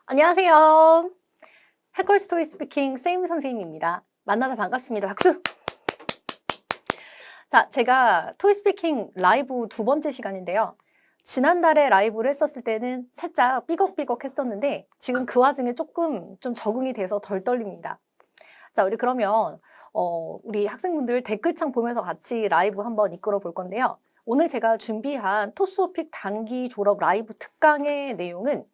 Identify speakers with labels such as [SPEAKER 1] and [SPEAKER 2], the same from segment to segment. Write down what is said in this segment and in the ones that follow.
[SPEAKER 1] 안녕하세요. 해컬 스토리 스피킹 쌤 선생님입니다. 만나서 반갑습니다. 박수! 자, 제가 토이 스피킹 라이브 두 번째 시간인데요. 지난달에 라이브를 했었을 때는 살짝 삐걱삐걱 했었는데 지금 그 와중에 조금 좀 적응이 돼서 덜 떨립니다. 자, 우리 그러면 우리 학생분들 댓글창 보면서 같이 라이브 한번 이끌어 볼 건데요. 오늘 제가 준비한 토스오픽 단기 졸업 라이브 특강의 내용은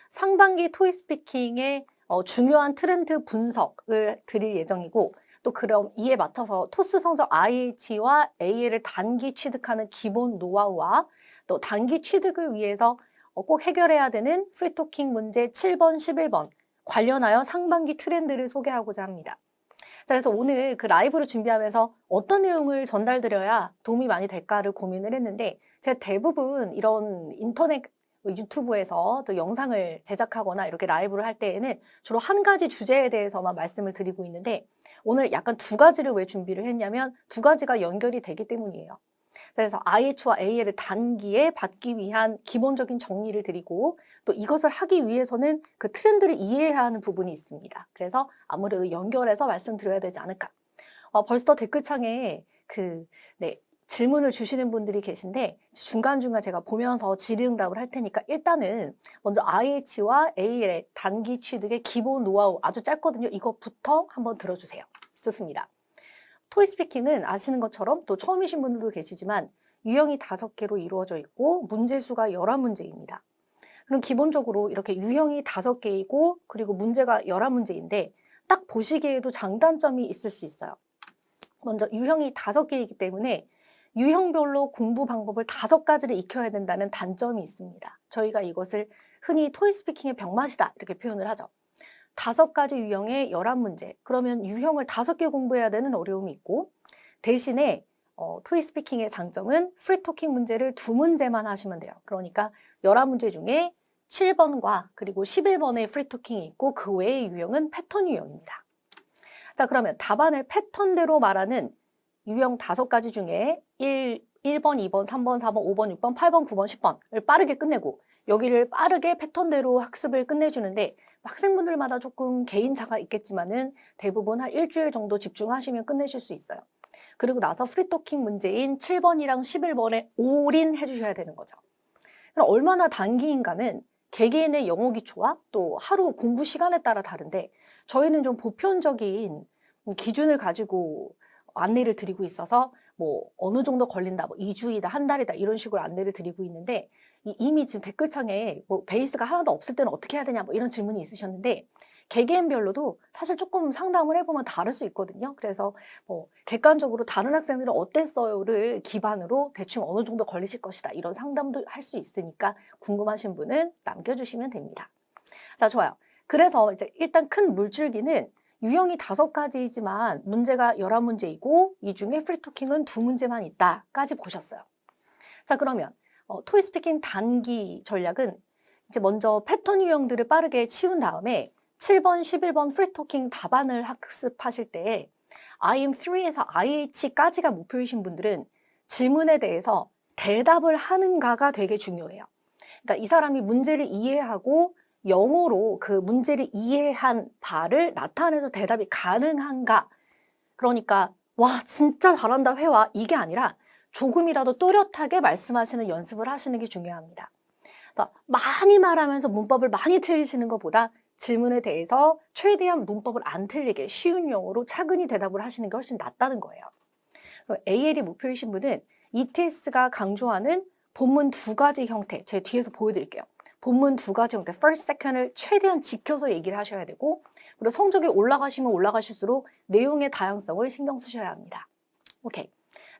[SPEAKER 1] 상반기 토이 스피킹의 중요한 트렌드 분석을 드릴 예정이고, 또 그럼 이에 맞춰서 토스 성적 IH와 AL을 단기 취득하는 기본 노하우와 또 단기 취득을 위해서 꼭 해결해야 되는 프리토킹 문제 7번, 11번 관련하여 상반기 트렌드를 소개하고자 합니다. 자, 그래서 오늘 그 라이브를 준비하면서 어떤 내용을 전달드려야 도움이 많이 될까를 고민을 했는데, 제가 대부분 이런 인터넷 유튜브에서 또 영상을 제작하거나 이렇게 라이브를 할 때에는 주로 한 가지 주제에 대해서만 말씀을 드리고 있는데, 오늘 약간 두 가지를 왜 준비를 했냐면 두 가지가 연결이 되기 때문이에요. 그래서 IH와 AL을 단기에 받기 위한 기본적인 정리를 드리고, 또 이것을 하기 위해서는 그 트렌드를 이해해야 하는 부분이 있습니다. 그래서 아무래도 연결해서 말씀드려야 되지 않을까. 벌써 댓글창에 질문을 주시는 분들이 계신데 중간중간 제가 보면서 질의응답을 할 테니까 일단은 먼저 IH와 AL의 단기 취득의 기본 노하우 아주 짧거든요. 이것부터 한번 들어주세요. 좋습니다. 토이 스피킹은 아시는 것처럼 또 처음이신 분들도 계시지만 유형이 5개로 이루어져 있고 문제수가 11문제입니다. 그럼 기본적으로 이렇게 유형이 5개이고 그리고 문제가 11문제인데 딱 보시기에도 장단점이 있을 수 있어요. 먼저 유형이 5개이기 때문에 유형별로 공부 방법을 5가지를 익혀야 된다는 단점이 있습니다. 저희가 이것을 흔히 토이 스피킹의 병맛이다 이렇게 표현을 하죠. 5가지 유형의 11문제. 그러면 유형을 5개 공부해야 되는 어려움이 있고, 대신에 토이 스피킹의 장점은 프리토킹 문제를 2문제만 하시면 돼요. 그러니까 11문제 중에 7번과 그리고 11번의 프리토킹이 있고 그 외의 유형은 패턴 유형입니다. 자, 그러면 답안을 패턴대로 말하는 유형 5가지 중에 1번, 2번, 3번, 4번, 5번, 6번, 8번, 9번, 10번을 빠르게 끝내고 여기를 빠르게 패턴대로 학습을 끝내주는데 학생분들마다 조금 개인차가 있겠지만은 대부분 한 일주일 정도 집중하시면 끝내실 수 있어요. 그리고 나서 프리토킹 문제인 7번이랑 11번에 올인해 주셔야 되는 거죠. 그럼 얼마나 단기인가는 개개인의 영어 기초와 또 하루 공부 시간에 따라 다른데 저희는 좀 보편적인 기준을 가지고 안내를 드리고 있어서 뭐 어느 정도 걸린다, 뭐 2주이다, 한 달이다 이런 식으로 안내를 드리고 있는데 이미 지금 댓글창에 뭐 베이스가 하나도 없을 때는 어떻게 해야 되냐 뭐 이런 질문이 있으셨는데 개개인별로도 사실 조금 상담을 해보면 다를 수 있거든요. 그래서 뭐 객관적으로 다른 학생들은 어땠어요를 기반으로 대충 어느 정도 걸리실 것이다 이런 상담도 할 수 있으니까 궁금하신 분은 남겨주시면 됩니다. 자, 좋아요. 그래서 이제 일단 큰 물줄기는 유형이 5가지이지만 문제가 11문제이고 이 중에 프리토킹은 2문제만 있다까지 보셨어요. 자, 그러면 토이 스피킹 단기 전략은 이제 먼저 패턴 유형들을 빠르게 치운 다음에 7번, 11번 프리토킹 답안을 학습하실 때 IM3에서 IH까지가 목표이신 분들은 질문에 대해서 대답을 하는가가 되게 중요해요. 그러니까 이 사람이 문제를 이해하고 영어로 그 문제를 이해한 바를 나타내서 대답이 가능한가. 그러니까 와 진짜 잘한다 회화 이게 아니라 조금이라도 또렷하게 말씀하시는 연습을 하시는 게 중요합니다. 그래서 많이 말하면서 문법을 많이 틀리시는 것보다 질문에 대해서 최대한 문법을 안 틀리게 쉬운 영어로 차근히 대답을 하시는 게 훨씬 낫다는 거예요. AL이 목표이신 분은 ETS가 강조하는 본문 2가지 형태, 제 뒤에서 보여드릴게요. 본문 2가지 형태, first, second을 최대한 지켜서 얘기를 하셔야 되고 그리고 성적이 올라가시면 올라가실수록 내용의 다양성을 신경 쓰셔야 합니다. 오케이.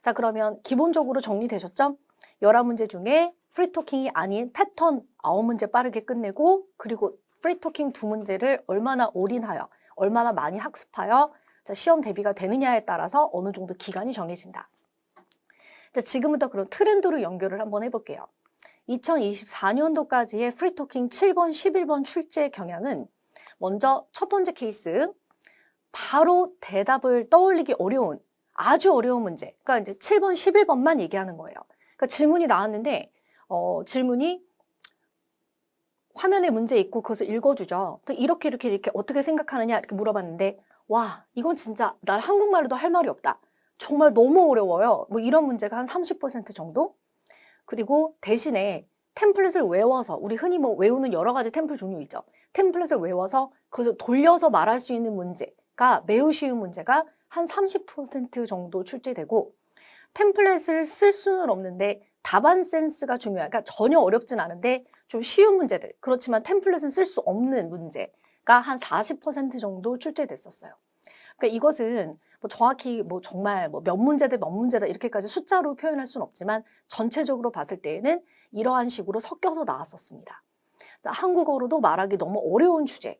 [SPEAKER 1] 자, 그러면 기본적으로 정리되셨죠? 11문제 중에 프리토킹이 아닌 패턴 9문제 빠르게 끝내고 그리고 프리토킹 2문제를 얼마나 올인하여 얼마나 많이 학습하여 시험 대비가 되느냐에 따라서 어느 정도 기간이 정해진다. 자, 지금부터 그럼 트렌드로 연결을 한번 해볼게요. 2024년도까지의 프리토킹 7번, 11번 출제 경향은 먼저 첫 번째 케이스, 바로 대답을 떠올리기 어려운 아주 어려운 문제. 그러니까 이제 7번, 11번만 얘기하는 거예요. 그러니까 질문이 나왔는데 질문이 화면에 문제 있고 그것을 읽어주죠. 또 이렇게 어떻게 생각하느냐 이렇게 물어봤는데 와 이건 진짜 날 한국말로도 할 말이 없다. 정말 너무 어려워요. 뭐 이런 문제가 한 30% 정도? 그리고 대신에 템플릿을 외워서 우리 흔히 뭐 외우는 여러 가지 템플 종류 있죠. 템플릿을 외워서 그것을 돌려서 말할 수 있는 문제가 매우 쉬운 문제가 한 30% 정도 출제되고 템플릿을 쓸 수는 없는데 답안 센스가 중요한 그러니까 전혀 어렵진 않은데 좀 쉬운 문제들 그렇지만 템플릿은 쓸 수 없는 문제가 한 40% 정도 출제됐었어요. 그러니까 이것은 뭐 정확히 뭐 정말 뭐 몇 문제 대 몇 문제다 이렇게까지 숫자로 표현할 수는 없지만 전체적으로 봤을 때에는 이러한 식으로 섞여서 나왔었습니다. 자, 한국어로도 말하기 너무 어려운 주제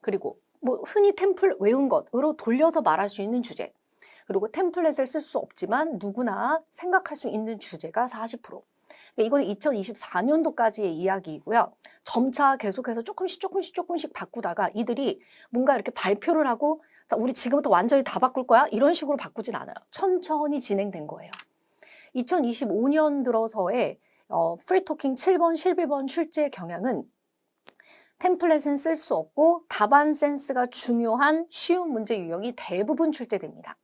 [SPEAKER 1] 그리고 뭐 흔히 템플 외운 것으로 돌려서 말할 수 있는 주제 그리고 템플릿을 쓸 수 없지만 누구나 생각할 수 있는 주제가 40%. 그러니까 이건 2024년도까지의 이야기이고요. 점차 계속해서 조금씩 바꾸다가 이들이 뭔가 이렇게 발표를 하고 자, 우리 지금부터 완전히 다 바꿀 거야? 이런 식으로 바꾸진 않아요. 천천히 진행된 거예요. 2025년 들어서의 프리토킹 7번, 11번 출제 경향은 템플릿은 쓸 수 없고 답안 센스가 중요한 쉬운 문제 유형이 대부분 출제됩니다.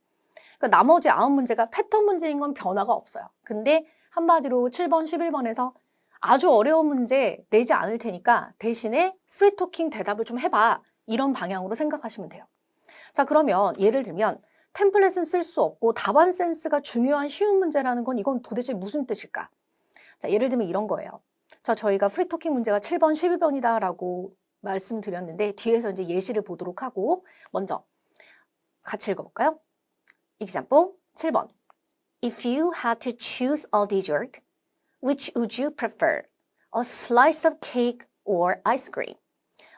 [SPEAKER 1] 그러니까 나머지 9문제가 패턴 문제인 건 변화가 없어요. 근데 한마디로 7번, 11번에서 아주 어려운 문제 내지 않을 테니까 대신에 프리토킹 대답을 좀 해봐. 이런 방향으로 생각하시면 돼요. 자, 그러면 예를 들면 템플릿은 쓸 수 없고 답안 센스가 중요한 쉬운 문제라는 건 이건 도대체 무슨 뜻일까? 자, 예를 들면 이런 거예요. 자, 저희가 프리토킹 문제가 7번, 11번이다 라고 말씀드렸는데 뒤에서 이제 예시를 보도록 하고 먼저 같이 읽어볼까요? Example 7번. If you had to choose a dessert, which would you prefer? A slice of cake or ice cream?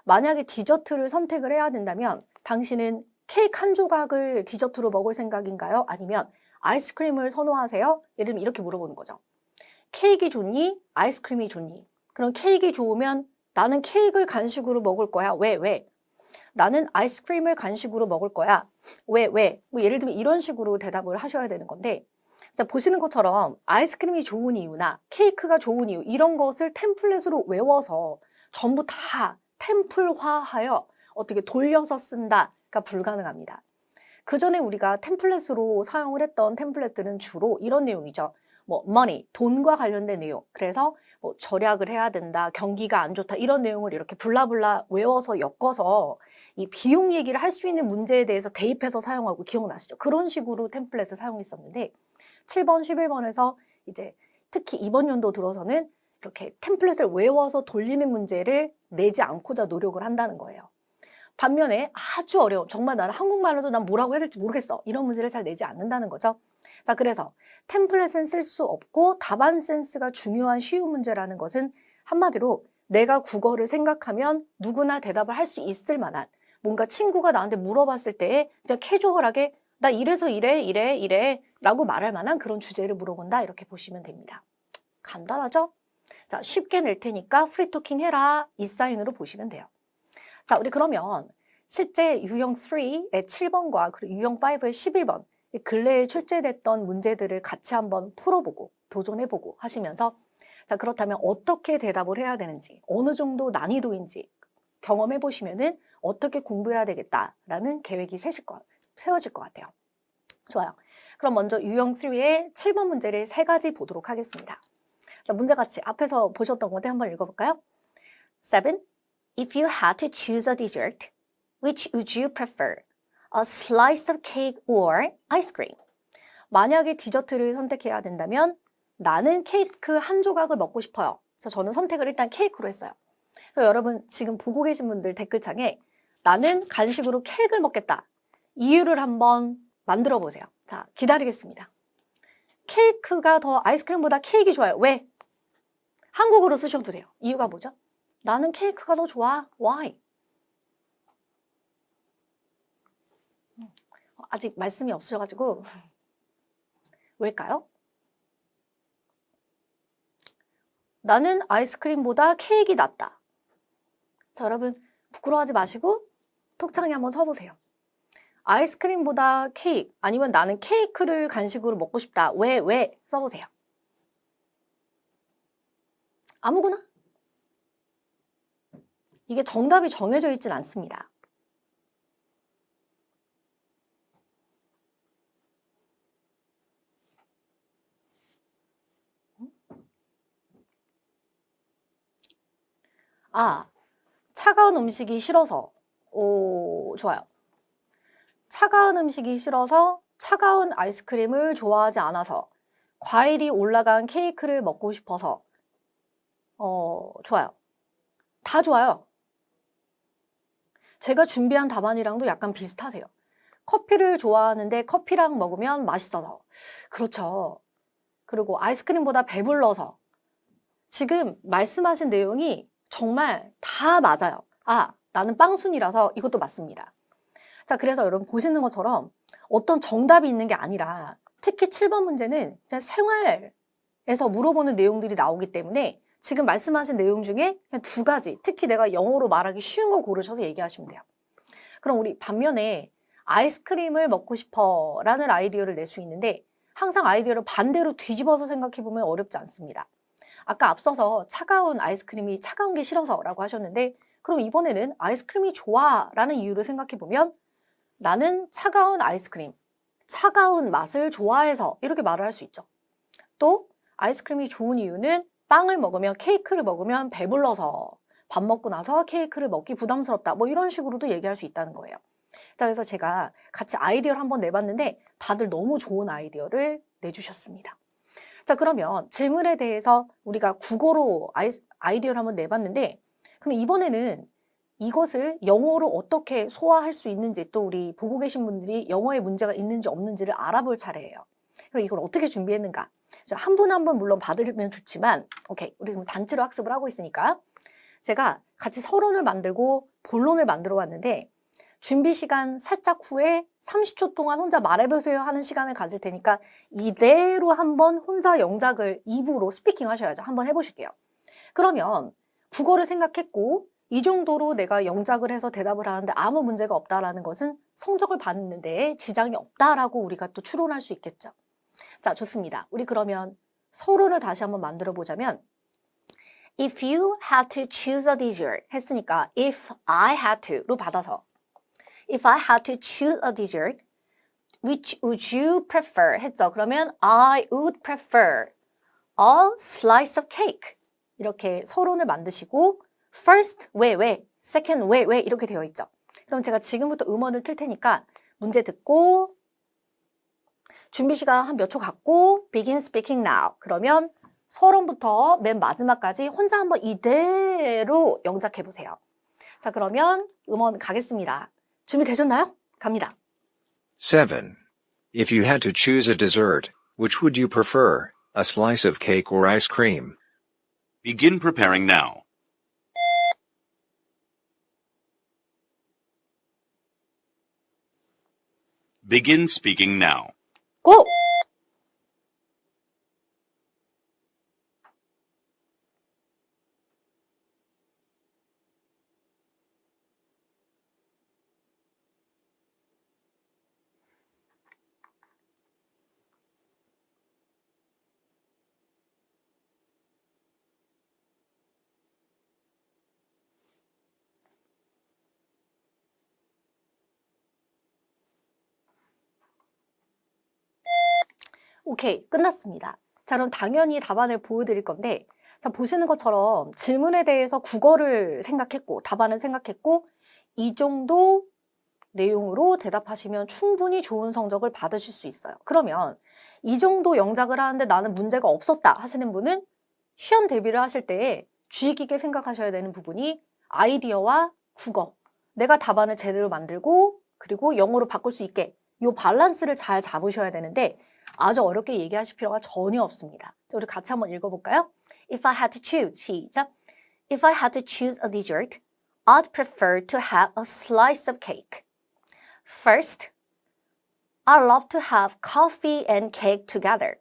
[SPEAKER 1] 만약에 디저트를 선택을 해야 된다면 당신은 케이크 한 조각을 디저트로 먹을 생각인가요? 아니면 아이스크림을 선호하세요? 예를 들면 이렇게 물어보는 거죠. 케이크 좋니? 아이스크림이 좋니? 그럼 케이크 좋으면 나는 케이크를 간식으로 먹을 거야. 왜? 나는 아이스크림을 간식으로 먹을 거야. 왜? 뭐 예를 들면 이런 식으로 대답을 하셔야 되는 건데 자, 보시는 것처럼 아이스크림이 좋은 이유나 케이크가 좋은 이유 이런 것을 템플릿으로 외워서 전부 다 템플화하여 어떻게 돌려서 쓴다가 불가능합니다. 그 전에 우리가 템플릿으로 사용을 했던 템플릿들은 주로 이런 내용이죠. 뭐 money, 돈과 관련된 내용. 그래서 뭐 절약을 해야 된다, 경기가 안 좋다 이런 내용을 이렇게 블라블라 외워서 엮어서 이 비용 얘기를 할 수 있는 문제에 대해서 대입해서 사용하고 기억나시죠? 그런 식으로 템플릿을 사용했었는데 7번, 11번에서 이제 특히 이번 연도 들어서는 이렇게 템플릿을 외워서 돌리는 문제를 내지 않고자 노력을 한다는 거예요. 반면에 아주 어려운 정말 나는 한국말로도 난 뭐라고 해야 될지 모르겠어 이런 문제를 잘 내지 않는다는 거죠. 자, 그래서 템플릿은 쓸 수 없고 답안 센스가 중요한 쉬운 문제라는 것은 한마디로 내가 국어를 생각하면 누구나 대답을 할 수 있을 만한 뭔가 친구가 나한테 물어봤을 때 그냥 캐주얼하게 나 이래서 이래 라고 말할 만한 그런 주제를 물어본다 이렇게 보시면 됩니다. 간단하죠? 자, 쉽게 낼 테니까 프리토킹 해라 이 사인으로 보시면 돼요. 자, 우리 그러면 실제 유형 3의 7번과 그리고 유형 5의 11번 근래에 출제됐던 문제들을 같이 한번 풀어보고 도전해보고 하시면서 자, 그렇다면 어떻게 대답을 해야 되는지 어느 정도 난이도인지 경험해보시면은 어떻게 공부해야 되겠다라는 계획이 세워질 것 같아요. 좋아요. 그럼 먼저 유형 3의 7번 문제를 3가지 보도록 하겠습니다. 자, 문제 같이 앞에서 보셨던 건데 한번 읽어볼까요? 7. If you had to choose a dessert, which would you prefer? A slice of cake or ice cream? 만약에 디저트를 선택해야 된다면 나는 케이크 한 조각을 먹고 싶어요. 그래서 저는 선택을 일단 케이크로 했어요. 그래서 여러분 지금 보고 계신 분들 댓글창에 나는 간식으로 케이크를 먹겠다. 이유를 한번 만들어 보세요. 자, 기다리겠습니다. 케이크가 더 아이스크림보다 케이크 좋아요. 왜? 한국어로 쓰셔도 돼요. 이유가 뭐죠? 나는 케이크가 더 좋아. Why? 아직 말씀이 없으셔가지고 왜일까요? 나는 아이스크림보다 케이크가 낫다. 자, 여러분 부끄러워하지 마시고 톡창에 한번 쳐보세요. 아이스크림보다 케이크 아니면 나는 케이크를 간식으로 먹고 싶다. 왜? 써보세요. 아무거나? 이게 정답이 정해져 있진 않습니다. 아, 차가운 음식이 싫어서. 오, 좋아요. 차가운 음식이 싫어서 차가운 아이스크림을 좋아하지 않아서 과일이 올라간 케이크를 먹고 싶어서. 좋아요. 다 좋아요. 제가 준비한 답안이랑도 약간 비슷하세요. 커피를 좋아하는데 커피랑 먹으면 맛있어서. 그렇죠. 그리고 아이스크림보다 배불러서. 지금 말씀하신 내용이 정말 다 맞아요. 아, 나는 빵순이라서 이것도 맞습니다. 자, 그래서 여러분 보시는 것처럼 어떤 정답이 있는 게 아니라 특히 7번 문제는 그냥 생활에서 물어보는 내용들이 나오기 때문에 지금 말씀하신 내용 중에 그냥 두 가지, 특히 내가 영어로 말하기 쉬운 거 고르셔서 얘기하시면 돼요. 그럼 우리 반면에 아이스크림을 먹고 싶어 라는 아이디어를 낼 수 있는데 항상 아이디어를 반대로 뒤집어서 생각해보면 어렵지 않습니다. 아까 앞서서 차가운 아이스크림이 차가운 게 싫어서 라고 하셨는데 그럼 이번에는 아이스크림이 좋아 라는 이유를 생각해보면 나는 차가운 아이스크림, 차가운 맛을 좋아해서 이렇게 말을 할 수 있죠. 또 아이스크림이 좋은 이유는 빵을 먹으면 케이크를 먹으면 배불러서 밥 먹고 나서 케이크를 먹기 부담스럽다 뭐 이런 식으로도 얘기할 수 있다는 거예요. 자, 그래서 제가 같이 아이디어를 한번 내봤는데 다들 너무 좋은 아이디어를 내주셨습니다. 자, 그러면 질문에 대해서 우리가 국어로 아이디어를 한번 내봤는데 그럼 이번에는 이것을 영어로 어떻게 소화할 수 있는지 또 우리 보고 계신 분들이 영어에 문제가 있는지 없는지를 알아볼 차례예요. 그럼 이걸 어떻게 준비했는가? 한 분 한 분 물론 받으면 좋지만 오케이, 우리 그럼 단체로 학습을 하고 있으니까 제가 같이 서론을 만들고 본론을 만들어 왔는데 준비 시간 살짝 후에 30초 동안 혼자 말해보세요 하는 시간을 가질 테니까 이대로 한번 혼자 영작을 입으로 스피킹 하셔야죠. 한번 해보실게요. 그러면 국어를 생각했고 이 정도로 내가 영작을 해서 대답을 하는데 아무 문제가 없다라는 것은 성적을 받는 데 지장이 없다라고 우리가 또 추론할 수 있겠죠. 자, 좋습니다. 우리 그러면 서론을 다시 한번 만들어 보자면 If you had to choose a dessert 했으니까 if I had to로 받아서 If I had to choose a dessert, which would you prefer? 했죠. 그러면 I would prefer a slice of cake. 이렇게 서론을 만드시고 first, 왜, second, 왜 이렇게 되어 있죠. 그럼 제가 지금부터 음원을 틀 테니까 문제 듣고 준비 시간 한 몇 초 갖고 begin speaking now. 그러면 서론부터 맨 마지막까지 혼자 한번 이대로 영작해 보세요. 자, 그러면 음원 가겠습니다. 준비되셨나요? 갑니다.
[SPEAKER 2] 7. If you had to choose a dessert, which would you prefer, a slice of cake or ice cream?
[SPEAKER 3] Begin preparing now. Begin speaking now.
[SPEAKER 1] 고! 오케이, 끝났습니다. 자, 그럼 당연히 답안을 보여드릴 건데 자, 보시는 것처럼 질문에 대해서 국어를 생각했고 답안을 생각했고 이 정도 내용으로 대답하시면 충분히 좋은 성적을 받으실 수 있어요. 그러면 이 정도 영작을 하는데 나는 문제가 없었다 하시는 분은 시험 대비를 하실 때 주의 깊게 생각하셔야 되는 부분이 아이디어와 국어, 내가 답안을 제대로 만들고 그리고 영어로 바꿀 수 있게 이 밸런스를 잘 잡으셔야 되는데 아주 어렵게 얘기하실 필요가 전혀 없습니다. 우리 같이 한번 읽어볼까요? If I had to choose, 시작. If I had to choose a dessert, I'd prefer to have a slice of cake. First, I love to have coffee and cake together.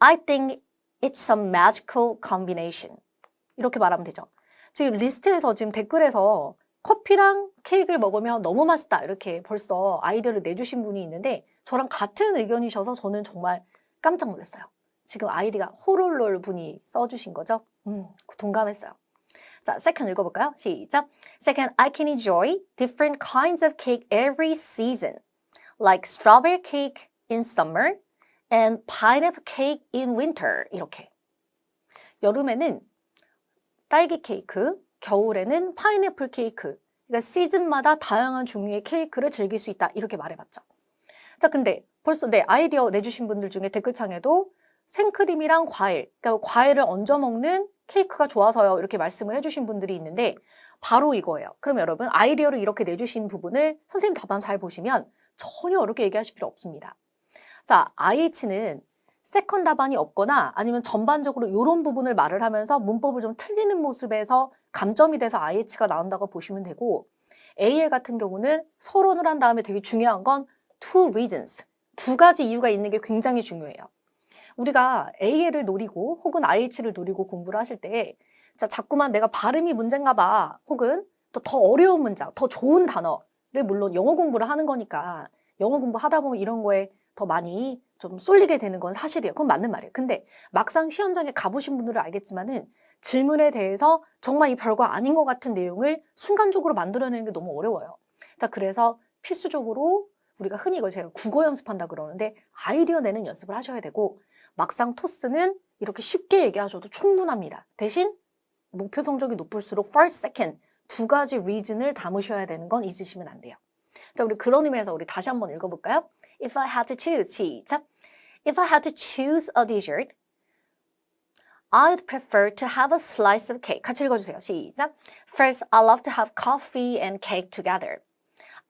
[SPEAKER 1] I think it's a magical combination. 이렇게 말하면 되죠. 지금 리스트에서 지금 댓글에서 커피랑 케이크를 먹으면 너무 맛있다 이렇게 벌써 아이디어를 내주신 분이 있는데 저랑 같은 의견이셔서 저는 정말 깜짝 놀랐어요. 지금 아이디가 호롤롤 분이 써주신 거죠? 동감했어요. 자, second 읽어볼까요? 시작. Second, I can enjoy different kinds of cake every season, like strawberry cake in summer and pineapple cake in winter. 이렇게. 여름에는 딸기 케이크, 겨울에는 파인애플 케이크. 그러니까 시즌마다 다양한 종류의 케이크를 즐길 수 있다. 이렇게 말해봤죠. 자, 근데 벌써 아이디어 내주신 분들 중에 댓글창에도 생크림이랑 과일, 그러니까 과일을 얹어 먹는 케이크가 좋아서요. 이렇게 말씀을 해주신 분들이 있는데 바로 이거예요. 그럼 여러분 아이디어를 이렇게 내주신 부분을 선생님 답안 잘 보시면 전혀 어렵게 얘기하실 필요 없습니다. 자, IH는 세컨 답안이 없거나 아니면 전반적으로 이런 부분을 말을 하면서 문법을 좀 틀리는 모습에서 감점이 돼서 IH가 나온다고 보시면 되고 AL 같은 경우는 서론을 한 다음에 되게 중요한 건 two reasons, 두 가지 이유가 있는 게 굉장히 중요해요. 우리가 AL을 노리고 혹은 IH를 노리고 공부를 하실 때 자, 자꾸만 내가 발음이 문제인가 봐 혹은 또 더 어려운 문장, 더 좋은 단어를 물론 영어 공부를 하는 거니까 영어 공부하다 보면 이런 거에 더 많이 좀 쏠리게 되는 건 사실이에요. 그건 맞는 말이에요. 근데 막상 시험장에 가보신 분들은 알겠지만은 질문에 대해서 정말 이 별거 아닌 것 같은 내용을 순간적으로 만들어내는 게 너무 어려워요. 자, 그래서 필수적으로 우리가 흔히 이걸 제가 국어 연습한다 그러는데 아이디어 내는 연습을 하셔야 되고 막상 토스는 이렇게 쉽게 얘기하셔도 충분합니다. 대신 목표 성적이 높을수록 first, second 두 가지 reason을 담으셔야 되는 건 잊으시면 안 돼요. 자, 우리 그런 의미에서 우리 다시 한번 읽어볼까요? If I had to choose, 시작. If I had to choose a dessert, I'd prefer to have a slice of cake. 같이 읽어주세요. 시작. First, I love to have coffee and cake together.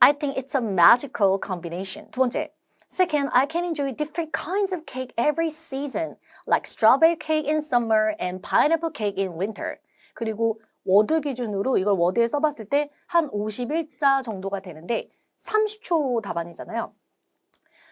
[SPEAKER 1] I think it's a magical combination. 두 번째. Second, I can enjoy different kinds of cake every season, like strawberry cake in summer and pineapple cake in winter. 그리고 워드 기준으로 이걸 워드에 써봤을 때 한 51자 정도가 되는데 30초 답안이잖아요.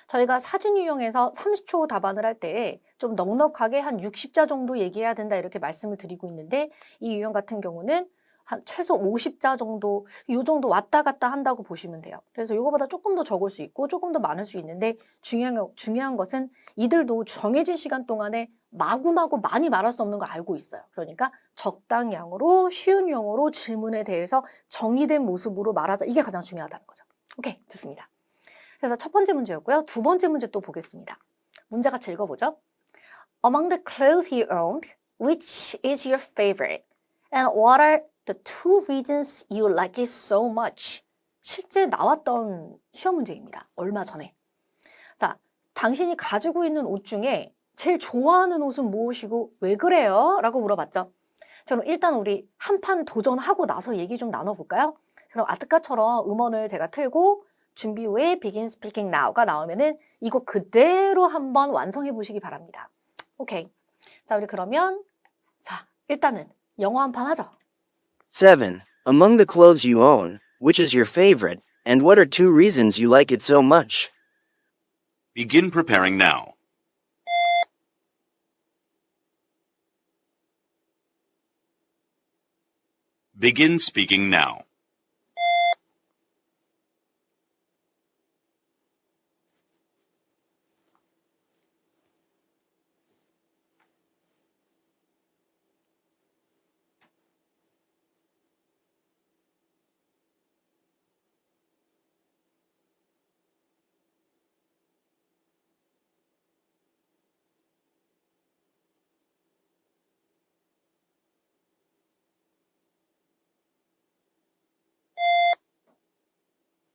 [SPEAKER 1] 저희가 사진 유형에서 30초 답안을 할 때 좀 넉넉하게 한 60자 정도 얘기해야 된다 이렇게 말씀을 드리고 있는데 이 유형 같은 경우는 한 최소 50자 정도, 이 정도 왔다 갔다 한다고 보시면 돼요. 그래서 이거보다 조금 더 적을 수 있고 조금 더 많을 수 있는데 중요한 것은 이들도 정해진 시간 동안에 마구마구 많이 말할 수 없는 거 알고 있어요. 그러니까 적당량으로 쉬운 용어로 질문에 대해서 정의된 모습으로 말하자. 이게 가장 중요하다는 거죠. 오케이, 좋습니다. 그래서 첫 번째 문제였고요. 두 번째 문제 또 보겠습니다. 문제 같이 읽어보죠. Among the clothes you owned, which is your favorite? And what are the two reasons you like it so much? 실제 나왔던 시험 문제입니다. 얼마 전에. 자, 당신이 가지고 있는 옷 중에 제일 좋아하는 옷은 무엇이고 왜 그래요? 라고 물어봤죠. 그럼 일단 우리 한 판 도전하고 나서 얘기 좀 나눠볼까요? 그럼 아트카처럼 음원을 제가 틀고 준비 후에 Begin Speaking Now가 나오면은 이거 그대로 한번 완성해 보시기 바랍니다. 오케이. 자, 우리 그러면 자, 일단은 영어 한 판 하죠.
[SPEAKER 4] 7. Among the clothes you own, which is your favorite, and what are two reasons you like it so much?
[SPEAKER 3] Begin preparing now. Begin speaking now.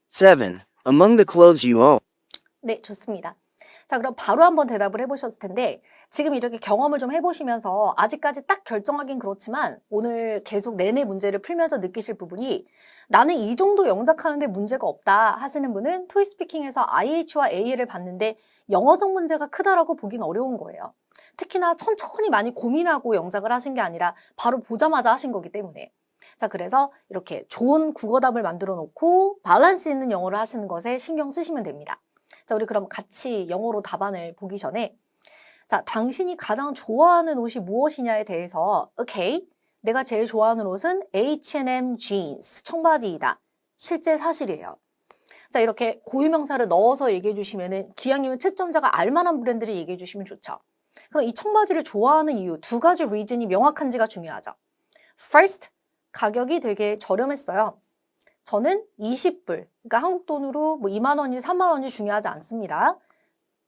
[SPEAKER 4] Seven. Among the clothes you own.
[SPEAKER 1] 네, 좋습니다. 자, 그럼 바로 한번 대답을 해보셨을 텐데 지금 이렇게 경험을 좀 해보시면서 아직까지 딱 결정하긴 그렇지만 오늘 계속 내내 문제를 풀면서 느끼실 부분이 나는 이 정도 영작하는데 문제가 없다 하시는 분은 토익스피킹에서 IH와 AL을 봤는데 영어적 문제가 크다라고 보긴 어려운 거예요. 특히나 천천히 많이 고민하고 영작을 하신 게 아니라 바로 보자마자 하신 거기 때문에. 자, 그래서 이렇게 좋은 국어답을 만들어 놓고 밸런스 있는 영어를 하시는 것에 신경 쓰시면 됩니다. 자, 우리 그럼 같이 영어로 답안을 보기 전에 자, 당신이 가장 좋아하는 옷이 무엇이냐에 대해서 오케이, 내가 제일 좋아하는 옷은 H&M jeans, 청바지이다. 실제 사실이에요. 자, 이렇게 고유명사를 넣어서 얘기해 주시면은 기왕이면 채점자가 알만한 브랜드를 얘기해 주시면 좋죠. 그럼 이 청바지를 좋아하는 이유 두 가지 reason이 명확한지가 중요하죠. First, 가격이 되게 저렴했어요. 저는 20불, 그러니까 한국 돈으로 뭐 2만 원인지 3만 원인지 중요하지 않습니다.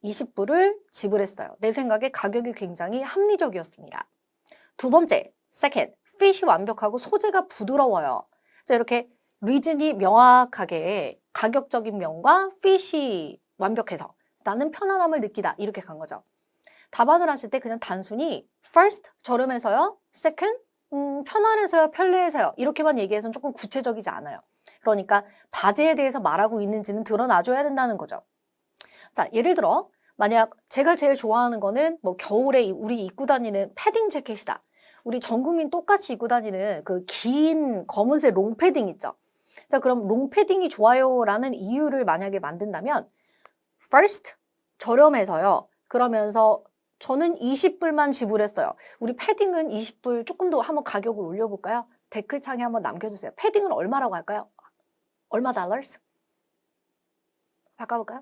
[SPEAKER 1] 20불을 지불했어요. 내 생각에 가격이 굉장히 합리적이었습니다. 두 번째, second, 핏이 완벽하고 소재가 부드러워요. 자, 이렇게 리즌이 명확하게 가격적인 면과 핏이 완벽해서 나는 편안함을 느끼다 이렇게 간 거죠. 답안을 하실 때 그냥 단순히 first, 저렴해서요. second, 편안해서요, 편리해서요. 이렇게만 얘기해서는 조금 구체적이지 않아요. 그러니까 바지에 대해서 말하고 있는지는 드러나줘야 된다는 거죠. 자, 예를 들어 만약 제가 제일 좋아하는 거는 뭐 겨울에 우리 입고 다니는 패딩 재킷이다. 우리 전 국민 똑같이 입고 다니는 그 긴 검은색 롱패딩 있죠. 자, 그럼 롱패딩이 좋아요라는 이유를 만약에 만든다면 first, 저렴해서요. 그러면서 저는 20불만 지불했어요. 우리 패딩은 20불 조금 더 한번 가격을 올려볼까요? 댓글창에 한번 남겨주세요. 패딩은 얼마라고 할까요? 얼마 달러스? 바꿔볼까요?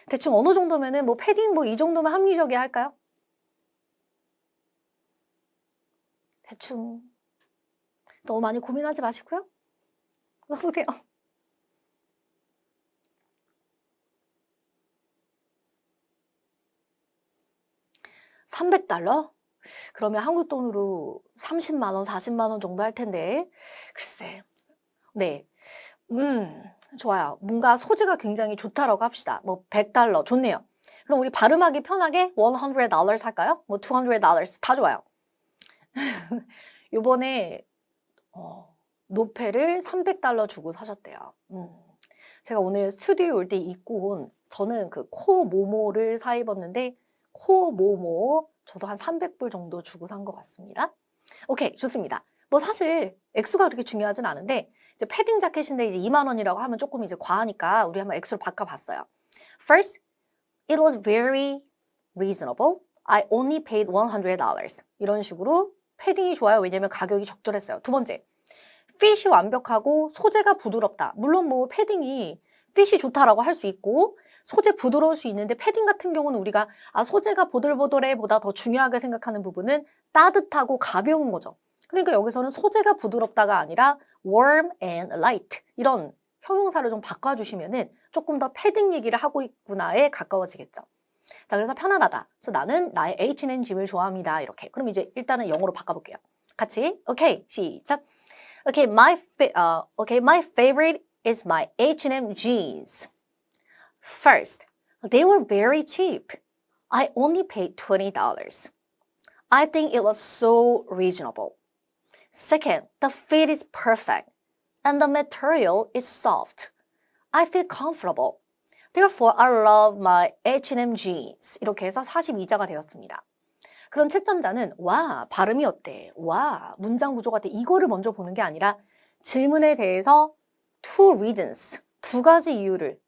[SPEAKER 1] 대충 어느 정도면은 뭐 패딩 뭐 이 정도면 합리적이야 할까요? 대충 너무 많이 고민하지 마시고요. 보세요. $300? 그러면 한국 돈으로 30만 원, 40만 원 정도 할 텐데 글쎄. 네. 좋아요. 뭔가 소재가 굉장히 좋다라고 합시다. 뭐 $100 좋네요. 그럼 우리 발음하기 편하게 $100 할까요? 뭐 $200 다 좋아요. 요번에 노페를 $300 주고 사셨대요. 제가 오늘 스튜디오에 올 때 입고 온 저는 그 코모모를 사 입었는데 코모모 저도 한 300불 정도 주고 산 것 같습니다. 오케이, 좋습니다. 뭐 사실 액수가 그렇게 중요하진 않은데 이제 패딩 자켓인데 이제 2만 원이라고 하면 조금 이제 과하니까 우리 한번 액수를 바꿔봤어요. First, it was very reasonable. I only paid $100. 이런 식으로 패딩이 좋아요. 왜냐면 가격이 적절했어요. 두 번째, 핏이 완벽하고 소재가 부드럽다. 물론 뭐 패딩이 핏이 좋다라고 할 수 있고 소재 부드러울 수 있는데 패딩 같은 경우는 우리가 소재가 보들보들해 보다 더 중요하게 생각하는 부분은 따뜻하고 가벼운 거죠. 그러니까 여기서는 소재가 부드럽다가 아니라 warm and light 이런 형용사를 좀 바꿔주시면은 조금 더 패딩 얘기를 하고 있구나에 가까워지겠죠. 자, 그래서 편안하다. 그래서 나는 나의 H&M 짐을 좋아합니다. 이렇게. 그럼 이제 일단은 영어로 바꿔볼게요. 같이. 오케이, 시작. Okay, my favorite is my H&M jeans. First, they were very cheap. I only paid $20. I think it was so reasonable. Second, the fit is perfect and the material is soft. I feel comfortable. Therefore, I love my H&M jeans. 이렇게 해서 42자가 되었습니다. 그런 채점자는 와, 발음이 어때? 와, 문장 구조가 어때? 이거를 먼저 보는 게 아니라 질문에 대해서 two reasons, 두 가지 이유를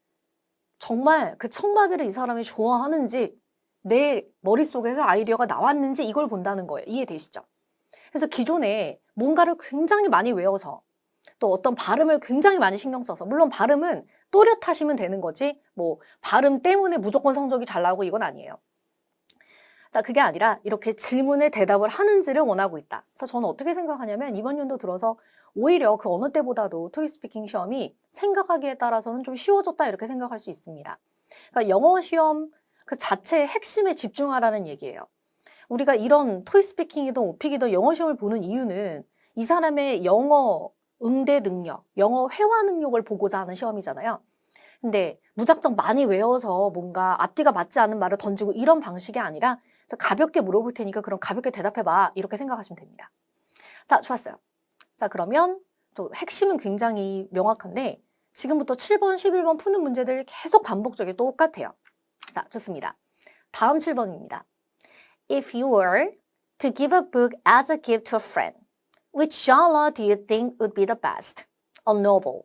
[SPEAKER 1] 정말 그 청바지를 이 사람이 좋아하는지 내 머릿속에서 아이디어가 나왔는지 이걸 본다는 거예요. 이해되시죠? 그래서 기존에 뭔가를 굉장히 많이 외워서 또 어떤 발음을 굉장히 많이 신경 써서 물론 발음은 또렷하시면 되는 거지 뭐 발음 때문에 무조건 성적이 잘 나오고 이건 아니에요. 자, 그게 아니라 이렇게 질문에 대답을 하는지를 원하고 있다. 그래서 저는 어떻게 생각하냐면 이번 연도 들어서 오히려 그 어느 때보다도 토익 스피킹 시험이 생각하기에 따라서는 좀 쉬워졌다 이렇게 생각할 수 있습니다. 그러니까 영어 시험 그 자체의 핵심에 집중하라는 얘기예요. 우리가 이런 토익 스피킹이든 오픽이든 영어 시험을 보는 이유는 이 사람의 영어 응대 능력, 영어 회화 능력을 보고자 하는 시험이잖아요. 근데 무작정 많이 외워서 뭔가 앞뒤가 맞지 않는 말을 던지고 이런 방식이 아니라 가볍게 물어볼 테니까 그럼 가볍게 대답해봐 이렇게 생각하시면 됩니다. 자, 좋았어요. 자, 그러면 또 핵심은 굉장히 명확한데 지금부터 7번, 11번 푸는 문제들 계속 반복적이 똑같아요. 자, 좋습니다. 다음 7번입니다. If you were to give a book as a gift to a friend, which genre do you think would be the best? A novel,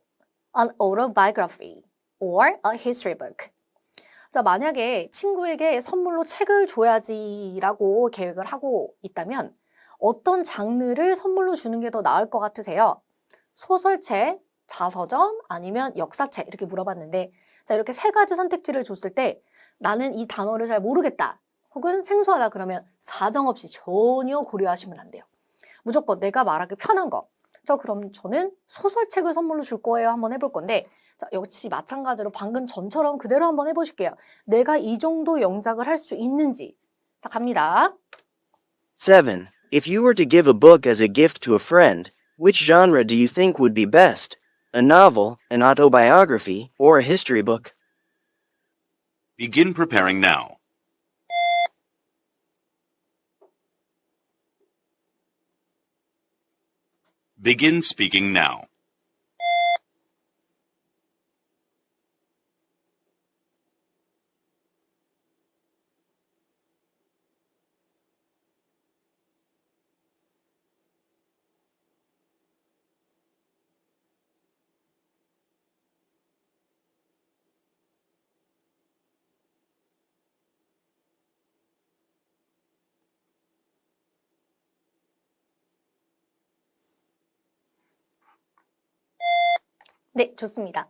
[SPEAKER 1] an autobiography, or a history book? 자, 만약에 친구에게 선물로 책을 줘야지라고 계획을 하고 있다면 어떤 장르를 선물로 주는 게 더 나을 것 같으세요? 소설책, 자서전, 아니면 역사책 이렇게 물어봤는데 자, 이렇게 세 가지 선택지를 줬을 때 나는 이 단어를 잘 모르겠다 혹은 생소하다 그러면 사정없이 전혀 고려하시면 안 돼요. 무조건 내가 말하기 편한 거 그럼 저는 소설책을 선물로 줄 거예요. 한번 해볼 건데, 자, 역시 마찬가지로 방금 전처럼 그대로 한번 해보실게요. 내가 이 정도 영작을 할 수 있는지. 자, 갑니다.
[SPEAKER 4] 7. If you were to give a book as a gift to a friend, which genre do you think would be best? A novel, an autobiography, or a history book?
[SPEAKER 3] Begin preparing now. Begin speaking now.
[SPEAKER 1] 네, 좋습니다.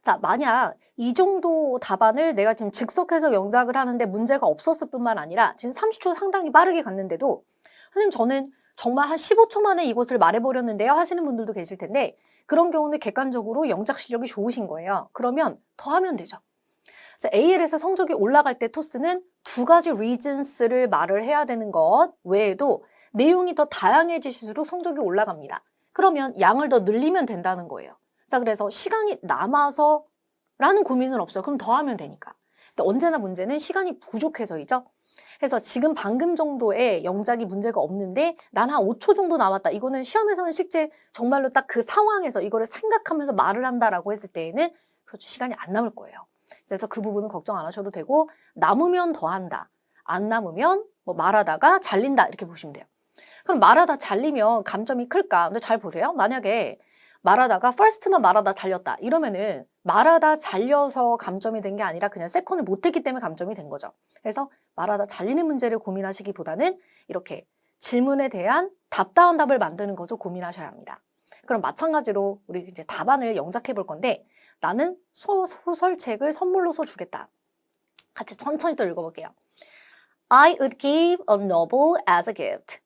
[SPEAKER 1] 자, 만약 이 정도 답안을 내가 지금 즉석해서 영작을 하는데 문제가 없었을 뿐만 아니라 지금 30초 상당히 빠르게 갔는데도 선생님 저는 정말 한 15초 만에 이것을 말해버렸는데요 하시는 분들도 계실 텐데 그런 경우는 객관적으로 영작 실력이 좋으신 거예요. 그러면 더 하면 되죠. 그래서 AL에서 성적이 올라갈 때 토스는 두 가지 reasons를 말을 해야 되는 것 외에도 내용이 더 다양해지실수록 성적이 올라갑니다. 그러면 양을 더 늘리면 된다는 거예요. 자, 그래서 시간이 남아서 라는 고민은 없어요. 그럼 더 하면 되니까. 근데 언제나 문제는 시간이 부족해서이죠. 그래서 지금 방금 정도의 영작이 문제가 없는데 난 한 5초 정도 남았다. 이거는 시험에서는 실제 정말로 딱 그 상황에서 이거를 생각하면서 말을 한다라고 했을 때에는 그렇죠. 시간이 안 남을 거예요. 그래서 그 부분은 걱정 안 하셔도 되고 남으면 더 한다. 안 남으면 뭐 말하다가 잘린다. 이렇게 보시면 돼요. 그럼 말하다 잘리면 감점이 클까? 근데 잘 보세요. 만약에 말하다가 first만 말하다 잘렸다. 이러면은 말하다 잘려서 감점이 된 게 아니라 그냥 세컨을 못했기 때문에 감점이 된 거죠. 그래서 말하다 잘리는 문제를 고민하시기보다는 이렇게 질문에 대한 답다운 답을 만드는 것을 고민하셔야 합니다. 그럼 마찬가지로 우리 이제 답안을 영작해 볼 건데 나는 소설책을 선물로서 주겠다. 같이 천천히 또 읽어볼게요. I would give a novel as a gift.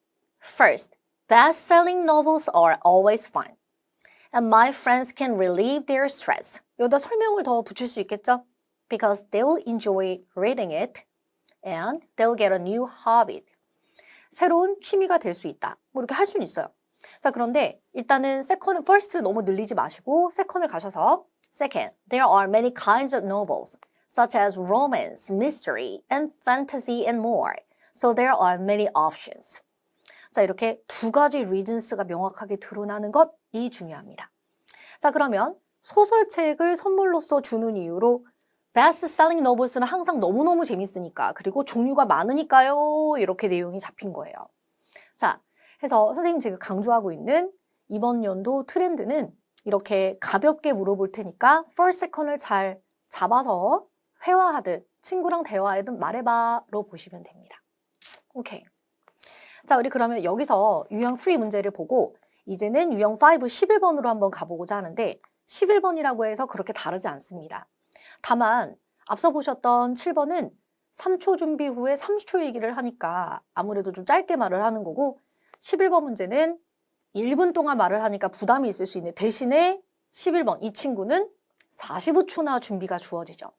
[SPEAKER 1] First, best-selling novels are always fun. And my friends can relieve their stress. 여기다 설명을 더 붙일 수 있겠죠? Because they'll enjoy reading it and they'll get a new hobby. 새로운 취미가 될 수 있다. 뭐 이렇게 할 수는 있어요. 자, 그런데 일단은 second, first를 너무 늘리지 마시고 second을 가셔서 Second, there are many kinds of novels, such as romance, mystery, and fantasy and more. So there are many options. 자, 이렇게 두 가지 reasons가 명확하게 드러나는 것이 중요합니다. 자, 그러면 소설책을 선물로서 주는 이유로 베스트셀링 노블스는 항상 너무너무 재밌으니까 그리고 종류가 많으니까요. 이렇게 내용이 잡힌 거예요. 자, 해서 선생님 제가 강조하고 있는 이번 연도 트렌드는 이렇게 가볍게 물어볼 테니까 first, second을 잘 잡아서 회화하듯 친구랑 대화하듯 말해봐로 보시면 됩니다. 오케이. 자, 우리 그러면 여기서 유형 3 문제를 보고 이제는 유형 5 11번으로 한번 가보고자 하는데 11번이라고 해서 그렇게 다르지 않습니다. 다만 앞서 보셨던 7번은 3초 준비 후에 30초 얘기를 하니까 아무래도 좀 짧게 말을 하는 거고 11번 문제는 1분 동안 말을 하니까 부담이 있을 수 있는 대신에 11번 이 친구는 45초나 준비가 주어지죠.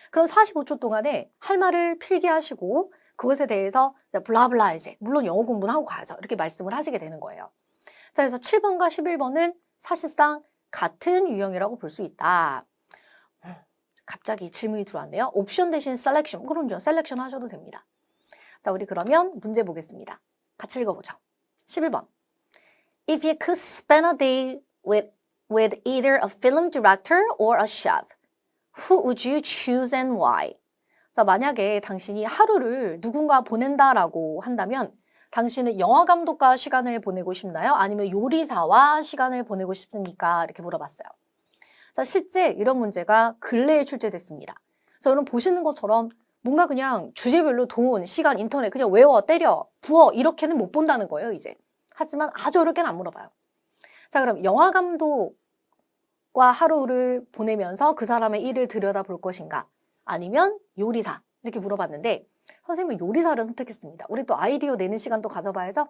[SPEAKER 1] 그럼 45초 동안에 할 말을 필기 하시고 그것에 대해서 블라블라 이제 물론 영어 공부는 하고 가야죠. 이렇게 말씀을 하시게 되는 거예요. 자, 그래서 7번과 11번은 사실상 같은 유형이라고 볼 수 있다. 갑자기 질문이 들어왔네요. 옵션 대신 셀렉션. 그럼요. 셀렉션 하셔도 됩니다. 자, 우리 그러면 문제 보겠습니다. 같이 읽어보죠. 11번. If you could spend a day with either a film director or a chef, who would you choose and why? 자, 만약에 당신이 하루를 누군가 보낸다라고 한다면 당신은 영화 감독과 시간을 보내고 싶나요? 아니면 요리사와 시간을 보내고 싶습니까? 이렇게 물어봤어요. 자, 실제 이런 문제가 근래에 출제됐습니다. 그래서 여러분 보시는 것처럼 뭔가 그냥 주제별로 돈, 시간, 인터넷 그냥 외워, 때려, 부어 이렇게는 못 본다는 거예요, 이제. 하지만 아주 어렵게는 안 물어봐요. 자, 그럼 영화 감독과 하루를 보내면서 그 사람의 일을 들여다볼 것인가? 아니면 요리사 이렇게 물어봤는데 선생님은 요리사를 선택했습니다. 우리 또 아이디어 내는 시간도 가져봐야죠.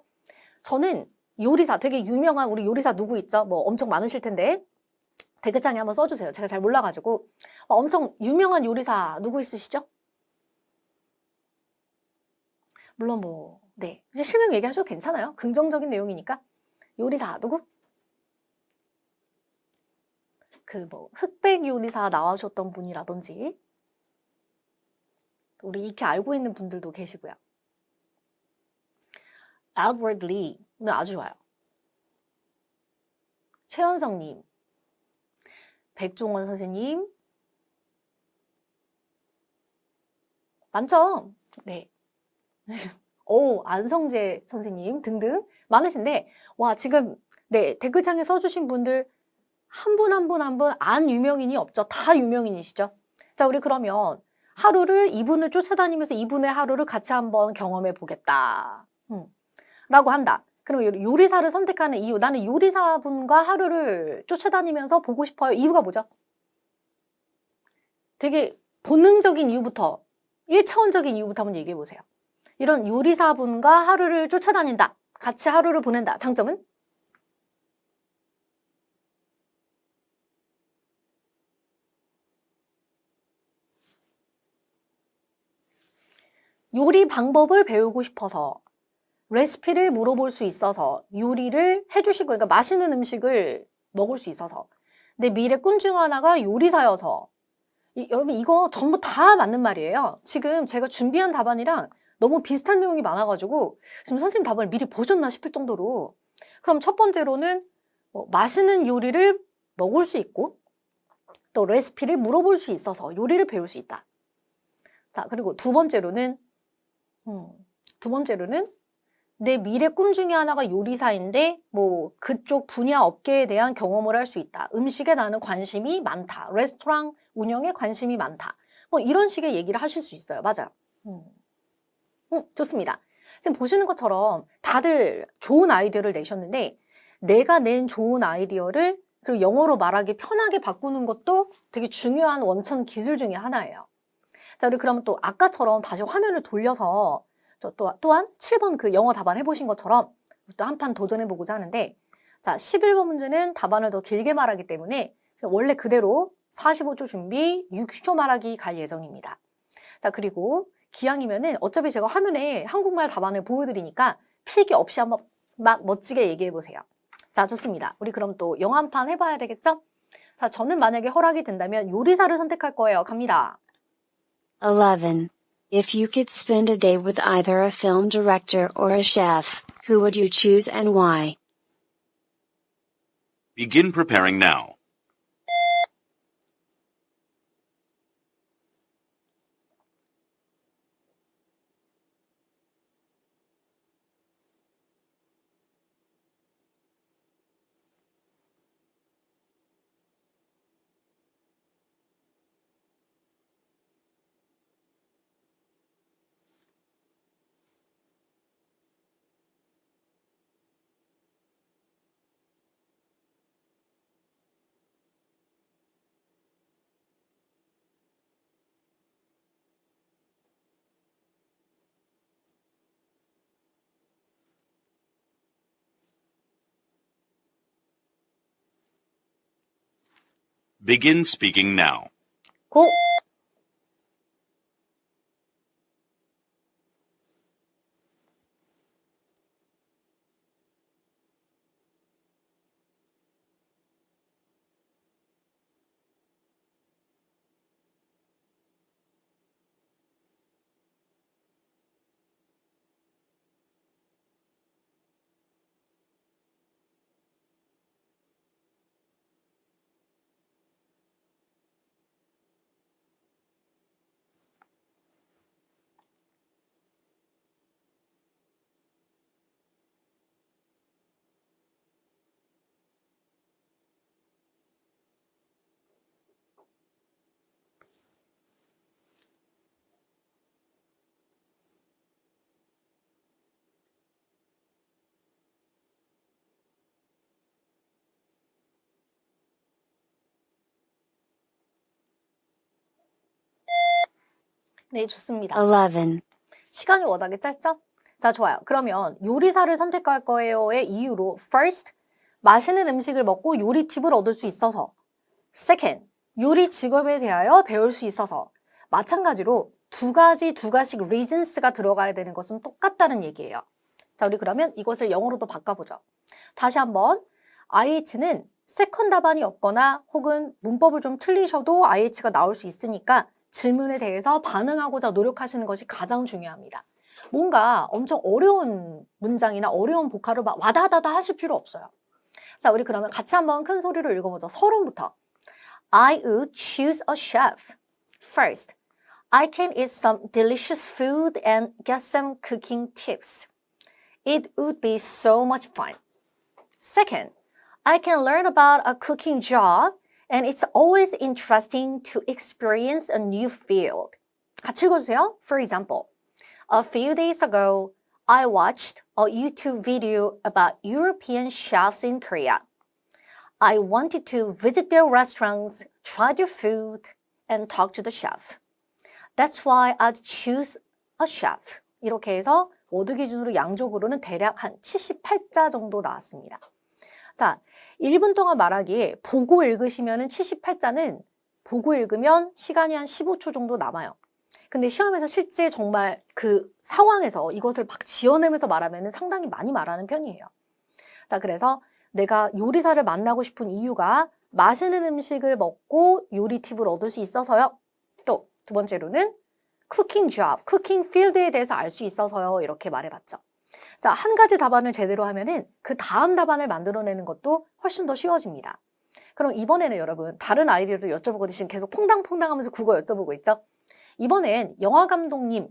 [SPEAKER 1] 저는 요리사, 되게 유명한 우리 요리사 누구 있죠? 뭐 엄청 많으실 텐데 댓글창에 한번 써주세요. 제가 잘 몰라가지고. 엄청 유명한 요리사 누구 있으시죠? 물론 뭐, 네. 이제 실명 얘기하셔도 괜찮아요. 긍정적인 내용이니까. 요리사 누구? 그 뭐 흑백 요리사 나와주셨던 분이라든지 우리 익히 알고 있는 분들도 계시고요. 알버트 리는 아주 좋아요. 최현성님, 백종원 선생님, 많죠? 네. 오, 안성재 선생님 등등 많으신데, 와, 지금, 네, 댓글창에 써주신 분들 한 분 한 분 한 분 안 유명인이 없죠? 다 유명인이시죠? 자, 우리 그러면 하루를 이분을 쫓아다니면서 이분의 하루를 같이 한번 경험해 보겠다. 라고 한다. 그럼 요리사를 선택하는 이유, 나는 요리사분과 하루를 쫓아다니면서 보고 싶어요. 이유가 뭐죠? 되게 본능적인 이유부터, 1차원적인 이유부터 한번 얘기해 보세요. 이런 요리사분과 하루를 쫓아다닌다. 같이 하루를 보낸다. 장점은? 요리 방법을 배우고 싶어서, 레시피를 물어볼 수 있어서, 요리를 해주시고, 그러니까 맛있는 음식을 먹을 수 있어서, 내 미래 꿈 중 하나가 요리사여서, 여러분 이거 전부 다 맞는 말이에요. 지금 제가 준비한 답안이랑 너무 비슷한 내용이 많아가지고 지금 선생님 답안을 미리 보셨나 싶을 정도로. 그럼 첫 번째로는 맛있는 요리를 먹을 수 있고 또 레시피를 물어볼 수 있어서 요리를 배울 수 있다. 자, 그리고 두 번째로는 내 미래 꿈 중에 하나가 요리사인데 뭐 그쪽 분야 업계에 대한 경험을 할 수 있다. 음식에 나는 관심이 많다. 레스토랑 운영에 관심이 많다. 뭐 이런 식의 얘기를 하실 수 있어요. 맞아요. 좋습니다. 지금 보시는 것처럼 다들 좋은 아이디어를 내셨는데 내가 낸 좋은 아이디어를 그리고 영어로 말하기 편하게 바꾸는 것도 되게 중요한 원천 기술 중에 하나예요. 자, 우리 그러면 또 아까처럼 다시 화면을 돌려서 또한 7번 그 영어 답안 해보신 것처럼 또 한 판 도전해보고자 하는데, 자, 11번 문제는 답안을 더 길게 말하기 때문에 원래 그대로 45초 준비, 60초 말하기 갈 예정입니다. 자, 그리고 기왕이면은 어차피 제가 화면에 한국말 답안을 보여드리니까 필기 없이 한번 막 멋지게 얘기해보세요. 자, 좋습니다. 우리 그럼 또 영어 한 판 해봐야 되겠죠? 자, 저는 만약에 허락이 된다면 요리사를 선택할 거예요. 갑니다.
[SPEAKER 5] 11. If you could spend a day with either a film director or a chef, who would you choose and why?
[SPEAKER 3] Begin preparing now. Begin speaking now.
[SPEAKER 1] 고! 네, 좋습니다.
[SPEAKER 5] 11.
[SPEAKER 1] 시간이 워낙에 짧죠? 자, 좋아요. 그러면 요리사를 선택할 거예요의 이유로 first, 맛있는 음식을 먹고 요리 팁을 얻을 수 있어서 second, 요리 직업에 대하여 배울 수 있어서 마찬가지로 두 가지씩 reasons가 들어가야 되는 것은 똑같다는 얘기예요. 자, 우리 그러면 이것을 영어로도 바꿔보죠. 다시 한번 IH는 세컨 답안이 없거나 혹은 문법을 좀 틀리셔도 IH가 나올 수 있으니까 질문에 대해서 반응하고자 노력하시는 것이 가장 중요합니다. 뭔가 엄청 어려운 문장이나 어려운 보컬을 막 와다다다 하실 필요 없어요. 자, 우리 그러면 같이 한번 큰 소리로 읽어보죠. 서론부터. I would choose a chef. First, I can eat some delicious food and get some cooking tips. It would be so much fun. Second, I can learn about a cooking job and it's always interesting to experience a new field. 같이 읽어주세요. For example, a few days ago, I watched a YouTube video about European chefs in Korea. I wanted to visit their restaurants, try their food, and talk to the chef. That's why I'd choose a chef. 이렇게 해서 워드 기준으로 양적으로는 대략 한 78자 정도 나왔습니다. 자, 1분 동안 말하기에 보고 읽으시면은 78자는 보고 읽으면 시간이 한 15초 정도 남아요. 근데 시험에서 실제 정말 그 상황에서 이것을 막 지어내면서 말하면 상당히 많이 말하는 편이에요. 자, 그래서 내가 요리사를 만나고 싶은 이유가 맛있는 음식을 먹고 요리 팁을 얻을 수 있어서요. 또 두 번째로는 쿠킹 잡, 쿠킹 필드에 대해서 알 수 있어서요. 이렇게 말해봤죠. 자, 한 가지 답안을 제대로 하면은 그 다음 답안을 만들어내는 것도 훨씬 더 쉬워집니다. 그럼 이번에는 여러분 다른 아이디어도 여쭤보고 지금 계속 퐁당퐁당 하면서 국어 여쭤보고 있죠? 이번엔 영화 감독님,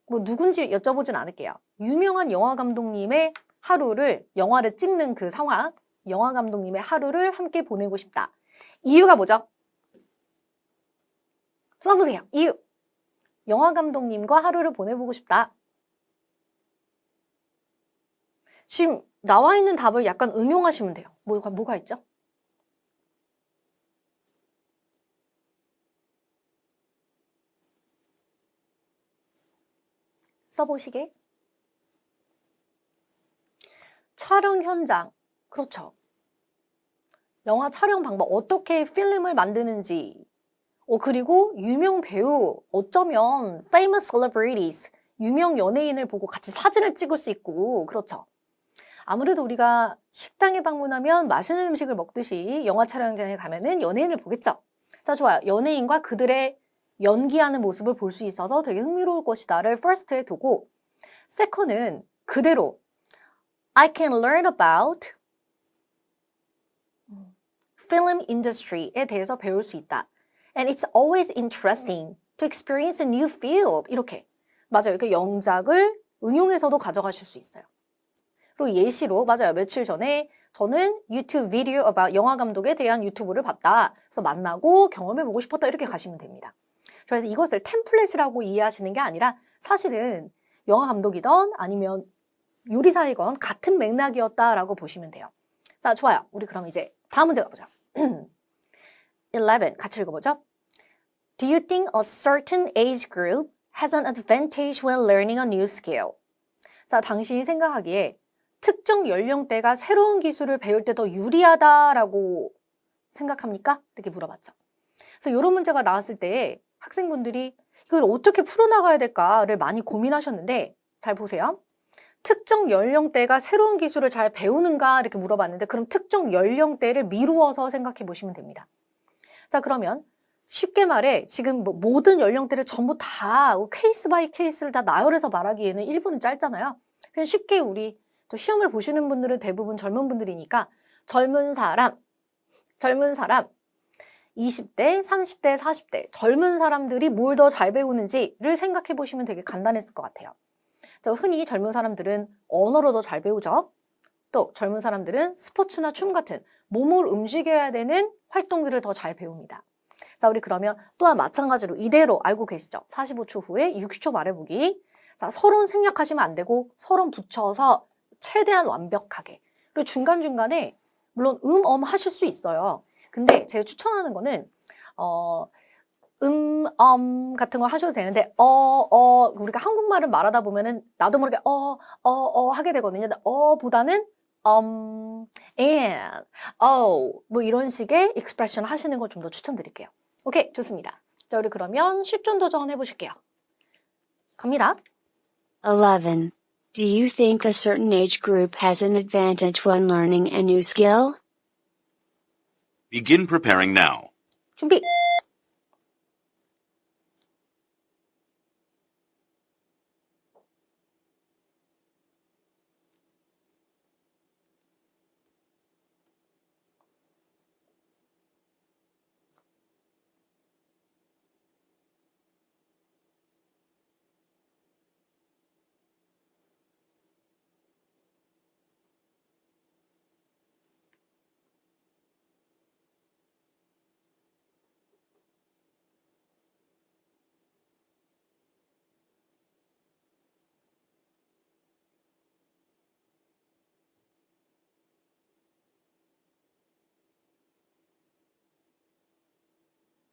[SPEAKER 1] 뭐 누군지 여쭤보진 않을게요. 유명한 영화 감독님의 하루를, 영화를 찍는 그 상황, 영화 감독님의 하루를 함께 보내고 싶다. 이유가 뭐죠? 써보세요. 이유. 영화 감독님과 하루를 보내보고 싶다. 지금 나와 있는 답을 약간 응용하시면 돼요. 뭐가 있죠? 써보시게. 촬영 현장. 그렇죠. 영화 촬영 방법, 어떻게 필름을 만드는지. 그리고 유명 배우, 어쩌면 famous celebrities, 유명 연예인을 보고 같이 사진을 찍을 수 있고, 그렇죠. 아무래도 우리가 식당에 방문하면 맛있는 음식을 먹듯이 영화 촬영장에 가면은 연예인을 보겠죠. 자, 좋아요. 연예인과 그들의 연기하는 모습을 볼 수 있어서 되게 흥미로울 것이다를 first에 두고, second은 그대로 I can learn about film industry에 대해서 배울 수 있다. And it's always interesting to experience a new field. 이렇게. 맞아요. 이렇게 영작을 응용해서도 가져가실 수 있어요. 그리고 예시로, 맞아요. 며칠 전에 저는 유튜브 비디오 about 영화 감독에 대한 유튜브를 봤다. 그래서 만나고 경험해보고 싶었다. 이렇게 가시면 됩니다. 그래서 이것을 템플릿이라고 이해하시는 게 아니라 사실은 영화 감독이든 아니면 요리사이건 같은 맥락이었다라고 보시면 돼요. 자, 좋아요. 우리 그럼 이제 다음 문제 가보자. 11, 같이 읽어보죠. Do you think a certain age group has an advantage when learning a new skill? 자, 당신이 생각하기에 특정 연령대가 새로운 기술을 배울 때 더 유리하다라고 생각합니까? 이렇게 물어봤죠. 그래서 이런 문제가 나왔을 때 학생분들이 이걸 어떻게 풀어나가야 될까를 많이 고민하셨는데 잘 보세요. 특정 연령대가 새로운 기술을 잘 배우는가 이렇게 물어봤는데 그럼 특정 연령대를 미루어서 생각해 보시면 됩니다. 자, 그러면 쉽게 말해 지금 뭐 모든 연령대를 전부 다 케이스 바이 케이스를 다 나열해서 말하기에는 1분은 짧잖아요. 그냥 쉽게 우리 또 시험을 보시는 분들은 대부분 젊은 분들이니까 젊은 사람 20대, 30대, 40대 젊은 사람들이 뭘 더 잘 배우는지를 생각해 보시면 되게 간단했을 것 같아요. 자, 흔히 젊은 사람들은 언어로 더 잘 배우죠. 또 젊은 사람들은 스포츠나 춤 같은 몸을 움직여야 되는 활동들을 더 잘 배웁니다. 자, 우리 그러면 또한 마찬가지로 이대로 알고 계시죠? 45초 후에 60초 말해보기. 자, 서론 생략하시면 안 되고 서론 붙여서 최대한 완벽하게. 그리고 중간중간에 물론 하실 수 있어요. 근데 제가 추천하는 거는 같은 거 하셔도 되는데, 우리가 한국말을 말하다 보면은 나도 모르게 하게 되거든요. 근데 보다는, and, 뭐 이런 식의 expression 하시는 거 좀 더 추천드릴게요. 오케이, 좋습니다. 자, 우리 그러면 10점 도전 해보실게요. 갑니다.
[SPEAKER 5] 11. Do you think a certain age group has an advantage when learning a new skill?
[SPEAKER 3] Begin preparing now.
[SPEAKER 1] 준비!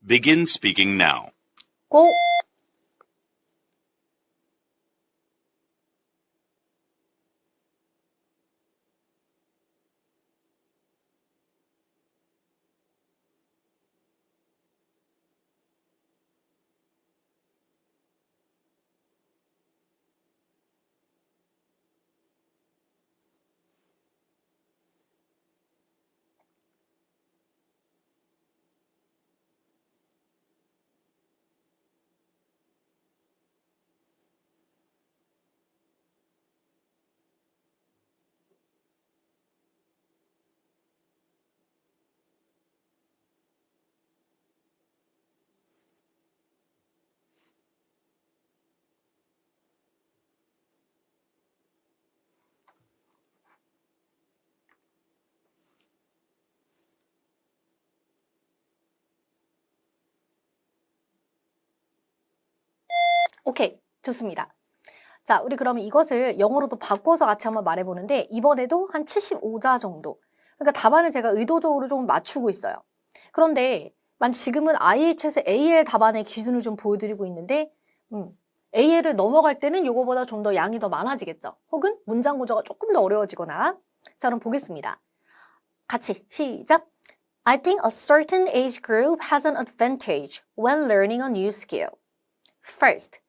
[SPEAKER 3] Begin speaking now.
[SPEAKER 1] 고! 오케이, 좋습니다. 자, 우리 그러면 이것을 영어로도 바꿔서 같이 한번 말해보는데 이번에도 한 75자 정도. 그러니까 답안을 제가 의도적으로 좀 맞추고 있어요. 그런데 지금은 IH에서 AL 답안의 기준을 좀 보여드리고 있는데 AL을 넘어갈 때는 이거보다 좀 더 양이 더 많아지겠죠. 혹은 문장 구조가 조금 더 어려워지거나. 자, 그럼 보겠습니다. 같이 시작! I think a certain age group has an advantage when learning a new skill. First,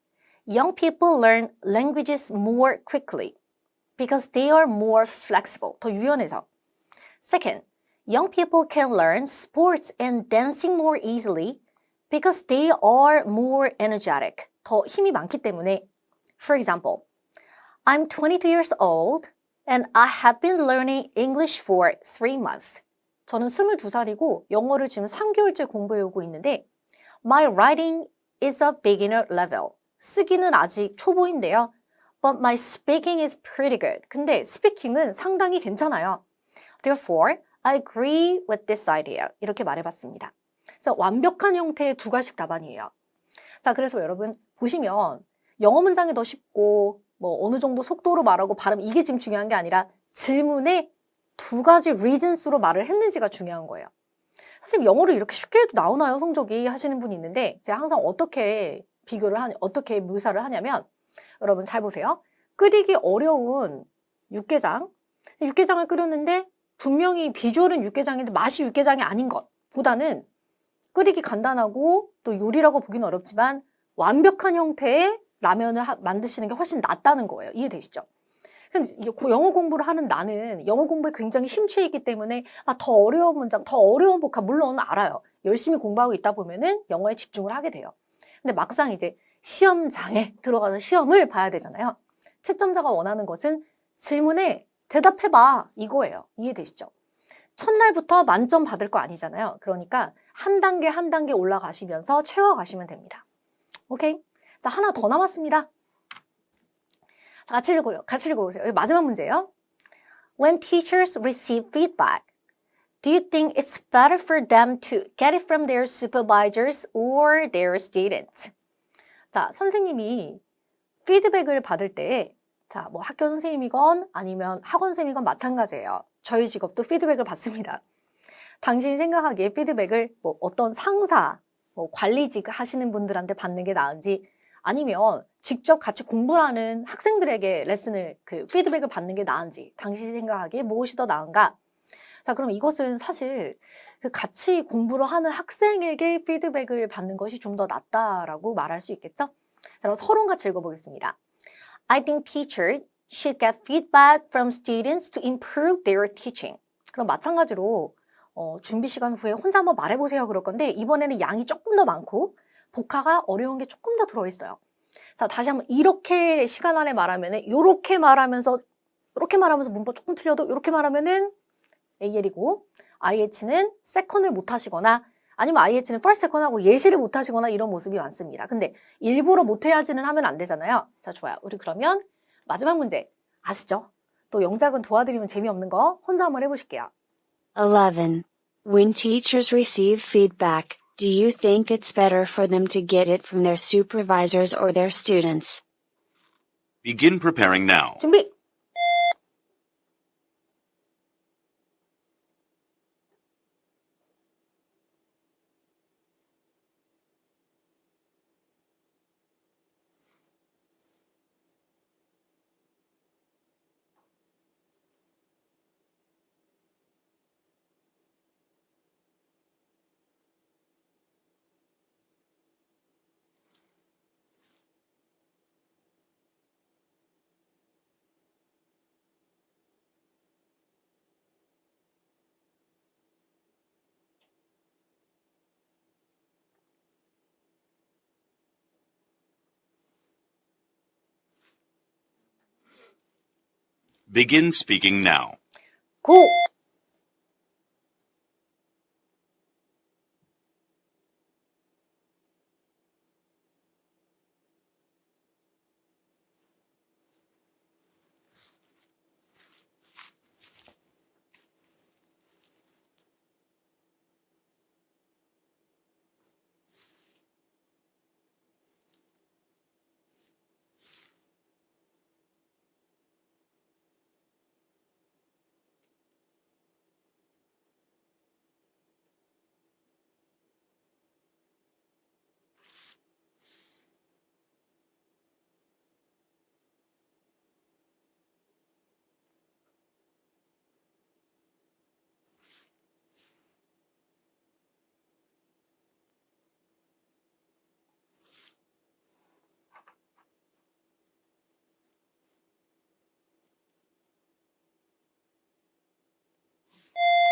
[SPEAKER 1] young people learn languages more quickly because they are more flexible. 더 유연해서. Second, young people can learn sports and dancing more easily because they are more energetic. 더 힘이 많기 때문에. For example, I'm 22 years old and I have been learning English for 3 months. 저는 22살이고 영어를 지금 3개월째 공부해오고 있는데 My writing is a beginner level. 쓰기는 아직 초보인데요. But my speaking is pretty good. 근데 스피킹은 상당히 괜찮아요. Therefore, I agree with this idea. 이렇게 말해봤습니다. 그래서 완벽한 형태의 두 가지 답안이에요. 자, 그래서 여러분 보시면 영어 문장이 더 쉽고 뭐 어느 정도 속도로 말하고 발음 이게 지금 중요한 게 아니라 질문에 두 가지 reasons로 말을 했는지가 중요한 거예요. 선생님 영어를 이렇게 쉽게 해도 나오나요? 성적이 하시는 분이 있는데 제가 항상 어떻게 어떻게 묘사를 하냐면 여러분 잘 보세요. 끓이기 어려운 육개장. 육개장을 끓였는데 분명히 비주얼은 육개장인데 맛이 육개장이 아닌 것보다는 끓이기 간단하고 또 요리라고 보기는 어렵지만 완벽한 형태의 라면을 만드시는 게 훨씬 낫다는 거예요. 이해되시죠? 영어 공부를 하는 나는 영어 공부에 굉장히 심취해 있기 때문에 더 어려운 문장, 더 어려운 복합 물론 알아요. 열심히 공부하고 있다 보면은 영어에 집중을 하게 돼요. 근데 막상 이제 시험장에 들어가서 시험을 봐야 되잖아요. 채점자가 원하는 것은 질문에 대답해봐 이거예요. 이해되시죠? 첫날부터 만점 받을 거 아니잖아요. 그러니까 한 단계 한 단계 올라가시면서 채워가시면 됩니다. 오케이? 자, 하나 더 남았습니다. 자, 같이 읽어보세요. 여기 마지막 문제예요. When teachers receive feedback, do you think it's better for them to get it from their supervisors or their students? 자, 선생님이 피드백을 받을 때, 자, 뭐 학교 선생님이건 아니면 학원 선생님이건 마찬가지예요. 저희 직업도 피드백을 받습니다. 당신이 생각하기에 피드백을 뭐 어떤 상사, 뭐 관리직 하시는 분들한테 받는 게 나은지 아니면 직접 같이 공부를 하는 학생들에게 레슨을 피드백을 받는 게 나은지 당신이 생각하기에 무엇이 더 나은가? 자, 그럼 이것은 사실 같이 공부를 하는 학생에게 피드백을 받는 것이 좀 더 낫다라고 말할 수 있겠죠? 자, 그럼 서론 같이 읽어보겠습니다. I think teachers should get feedback from students to improve their teaching. 그럼 마찬가지로 준비 시간 후에 혼자 한번 말해보세요 그럴 건데 이번에는 양이 조금 더 많고 복화가 어려운 게 조금 더 들어있어요. 자, 다시 한번 이렇게 시간 안에 말하면은 이렇게 말하면서 문법 조금 틀려도 이렇게 말하면은 AL이고 IH는 세컨을 못 하시거나 아니면 IH는 first, second 하고 예시를 못 하시거나 이런 모습이 많습니다. 근데 일부러 못 해야지는 하면 안 되잖아요. 자, 좋아요. 우리 그러면 마지막 문제 아시죠? 또 영작은 도와드리면 재미없는 거 혼자 한번 해보실게요.
[SPEAKER 5] 11. When teachers receive feedback, do you think it's better for them to get it from their supervisors or their students?
[SPEAKER 3] Begin preparing now.
[SPEAKER 1] 준비!
[SPEAKER 3] Begin speaking now.
[SPEAKER 1] 고!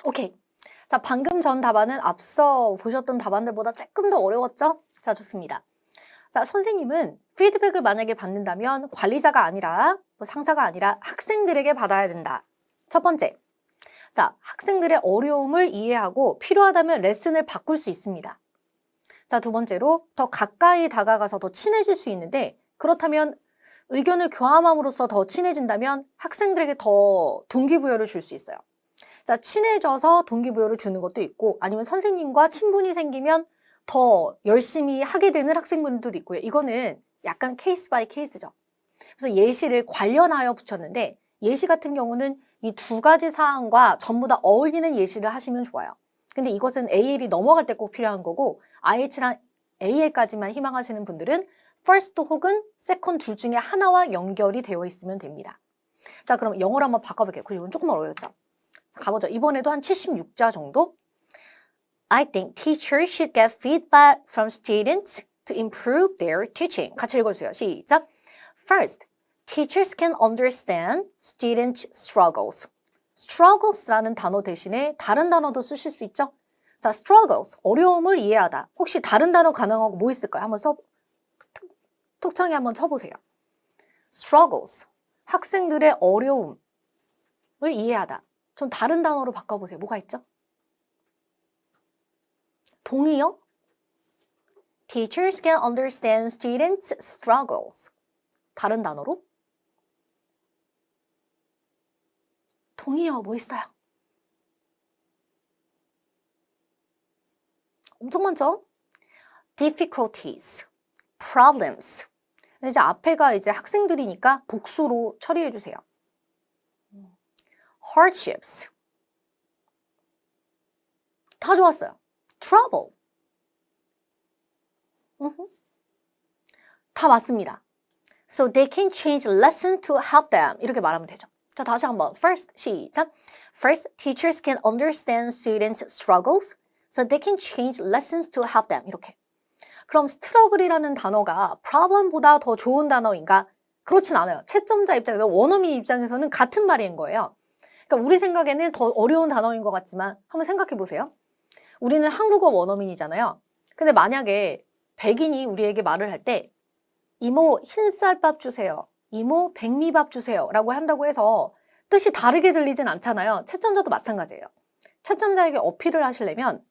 [SPEAKER 1] 오케이. 자, 방금 전 답안은 앞서 보셨던 답안들보다 조금 더 어려웠죠? 자, 좋습니다. 자, 선생님은 피드백을 만약에 받는다면 관리자가 아니라 상사가 아니라 학생들에게 받아야 된다. 첫 번째. 자, 학생들의 어려움을 이해하고 필요하다면 레슨을 바꿀 수 있습니다. 자, 두 번째로 더 가까이 다가가서 더 친해질 수 있는데 그렇다면 의견을 교환함으로써 더 친해진다면 학생들에게 더 동기부여를 줄 수 있어요. 자, 친해져서 동기부여를 주는 것도 있고 아니면 선생님과 친분이 생기면 더 열심히 하게 되는 학생분들도 있고요. 이거는 약간 케이스 바이 케이스죠. 그래서 예시를 관련하여 붙였는데 예시 같은 경우는 이 두 가지 사항과 전부 다 어울리는 예시를 하시면 좋아요. 근데 이것은 AL이 넘어갈 때 꼭 필요한 거고 IH랑 AL까지만 희망하시는 분들은 first 혹은 second 둘 중에 하나와 연결이 되어 있으면 됩니다. 자, 그럼 영어로 한번 바꿔볼게요. 그리고 이건 조금 어려웠죠? 자, 가보죠. 이번에도 한 76자 정도. I think teachers should get feedback from students to improve their teaching. 같이 읽어주세요. 시작. First, teachers can understand students' struggles. struggles라는 단어 대신에 다른 단어도 쓰실 수 있죠? 자, struggles, 어려움을 이해하다. 혹시 다른 단어 가능하고 뭐 있을까요? 한번 톡창에 한번 쳐보세요. struggles, 학생들의 어려움을 이해하다. 좀 다른 단어로 바꿔보세요. 뭐가 있죠? 동의어? Teachers can understand students' struggles. 다른 단어로? 동의어 뭐 있어요? 엄청 많죠? difficulties, problems. 이제 앞에가 이제 학생들이니까 복수로 처리해 주세요. hardships. 다 좋았어요. trouble. 다 맞습니다. So they can change lesson to help them. 이렇게 말하면 되죠. 자, 다시 한번. First, 시작. First, teachers can understand students' struggles, so they can change lessons to help them. 이렇게. 그럼 struggle이라는 단어가 problem보다 더 좋은 단어인가? 그렇진 않아요. 채점자 입장에서, 원어민 입장에서는 같은 말인 거예요. 그러니까 우리 생각에는 더 어려운 단어인 것 같지만 한번 생각해 보세요. 우리는 한국어 원어민이잖아요. 근데 만약에 백인이 우리에게 말을 할 때 이모 흰쌀밥 주세요. 이모 백미밥 주세요. 라고 한다고 해서 뜻이 다르게 들리진 않잖아요. 채점자도 마찬가지예요. 채점자에게 어필을 하시려면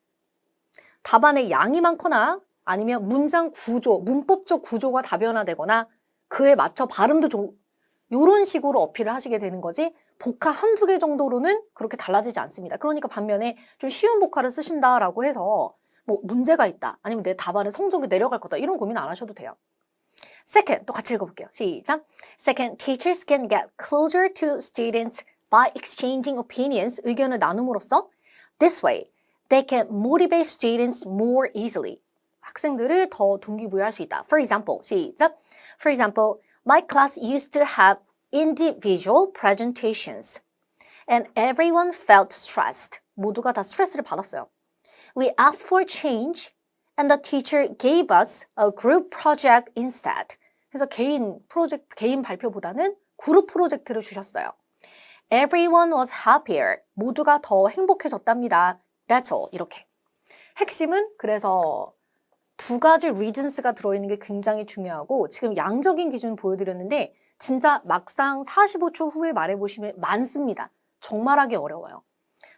[SPEAKER 1] 답안의 양이 많거나 아니면 문장 구조, 문법적 구조가 다변화되거나 그에 맞춰 발음도 좀 이런 식으로 어필을 하시게 되는 거지 복화 한두 개 정도로는 그렇게 달라지지 않습니다. 그러니까 반면에 좀 쉬운 복화를 쓰신다라고 해서 뭐 문제가 있다 아니면 내 답안의 성적이 내려갈 거다 이런 고민 안 하셔도 돼요. Second, 또 같이 읽어볼게요. 시작. Second, teachers can get closer to students by exchanging opinions, 의견을 나눔으로써 This way, they can motivate students more easily. 학생들을 더 동기부여할 수 있다. For example, 시작. For example, my class used to have individual presentations and everyone felt stressed. 모두가 다 스트레스를 받았어요. We asked for change and the teacher gave us a group project instead. 그래서 개인 발표보다는 그룹 프로젝트를 주셨어요. Everyone was happier. 모두가 더 행복해졌답니다. That's all. 이렇게. 핵심은 그래서 두 가지 reasons가 들어있는 게 굉장히 중요하고 지금 양적인 기준 보여드렸는데 진짜 막상 45초 후에 말해보시면 많습니다. 정말 하기 어려워요.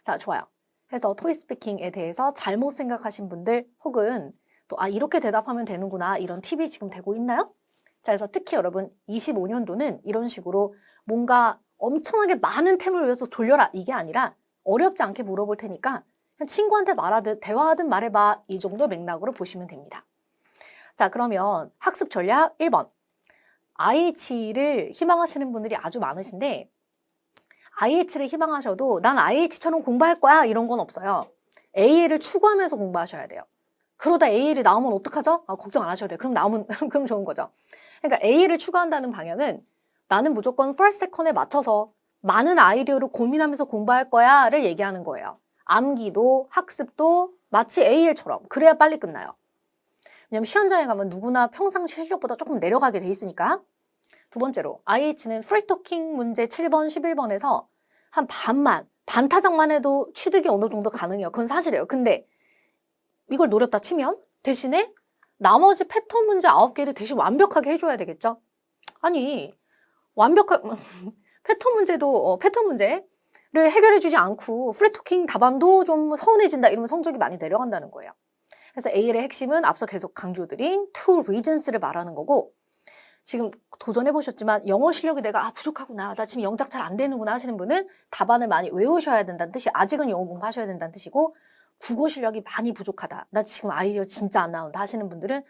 [SPEAKER 1] 자, 좋아요. 그래서 토익스피킹에 대해서 잘못 생각하신 분들 혹은 또 이렇게 대답하면 되는구나 이런 팁이 지금 되고 있나요? 자, 그래서 특히 여러분 25년도는 이런 식으로 뭔가 엄청나게 많은 템을 외워서 돌려라 이게 아니라 어렵지 않게 물어볼 테니까 그냥 친구한테 말하듯 대화하듯 말해봐 이 정도 맥락으로 보시면 됩니다. 자, 그러면 학습 전략 1번 IH를 희망하시는 분들이 아주 많으신데 IH를 희망하셔도 난 IH처럼 공부할 거야 이런 건 없어요. AL을 추구하면서 공부하셔야 돼요. 그러다 AL이 나오면 어떡하죠? 걱정 안 하셔도 돼요. 그럼 나오면 그럼 좋은 거죠. 그러니까 AL을 추구한다는 방향은 나는 무조건 first, second에 맞춰서 많은 아이디어를 고민하면서 공부할 거야를 얘기하는 거예요. 암기도 학습도 마치 AL처럼 그래야 빨리 끝나요. 왜냐면 시험장에 가면 누구나 평상시 실력보다 조금 내려가게 돼 있으니까. 두 번째로 IH는 프리토킹 문제 7번, 11번에서 한 반타작만 해도 취득이 어느 정도 가능해요. 그건 사실이에요. 근데 이걸 노렸다 치면 대신에 나머지 패턴 문제 9개를 대신 완벽하게 해줘야 되겠죠? 아니 패턴 문제를 해결해주지 않고 프리토킹 답안도 좀 서운해진다 이러면 성적이 많이 내려간다는 거예요. 그래서 AL의 핵심은 앞서 계속 강조드린 two reasons를 말하는 거고 지금 도전해보셨지만 영어 실력이 내가 부족하구나 나 지금 영작 잘 안 되는구나 하시는 분은 답안을 많이 외우셔야 된다는 뜻이 아직은 영어 공부하셔야 된다는 뜻이고 국어 실력이 많이 부족하다 나 지금 아이디어 진짜 안 나온다 하시는 분들은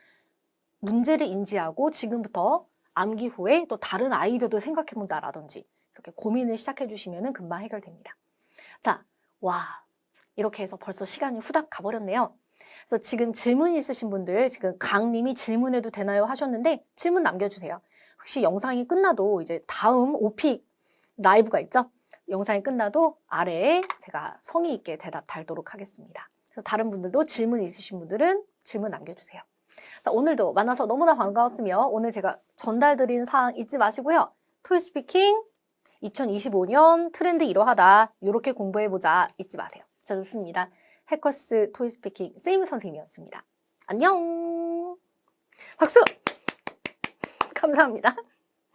[SPEAKER 1] 문제를 인지하고 지금부터 암기 후에 또 다른 아이디어도 생각해본다라든지 이렇게 고민을 시작해주시면 금방 해결됩니다. 자, 와 이렇게 해서 벌써 시간이 후딱 가버렸네요. 그래서 지금 질문 있으신 분들 지금 강님이 질문해도 되나요 하셨는데 질문 남겨주세요. 혹시 영상이 끝나도 이제 다음 오픽 라이브가 있죠? 영상이 끝나도 아래에 제가 성의 있게 대답 달도록 하겠습니다. 그래서 다른 분들도 질문 있으신 분들은 질문 남겨주세요. 자, 오늘도 만나서 너무나 반가웠으며 오늘 제가 전달드린 사항 잊지 마시고요. 토익스피킹 2025년 트렌드 이러하다 이렇게 공부해보자 잊지 마세요. 자, 좋습니다. 해커스 토익스피킹 쌤 선생님이었습니다. 안녕. 박수. 감사합니다.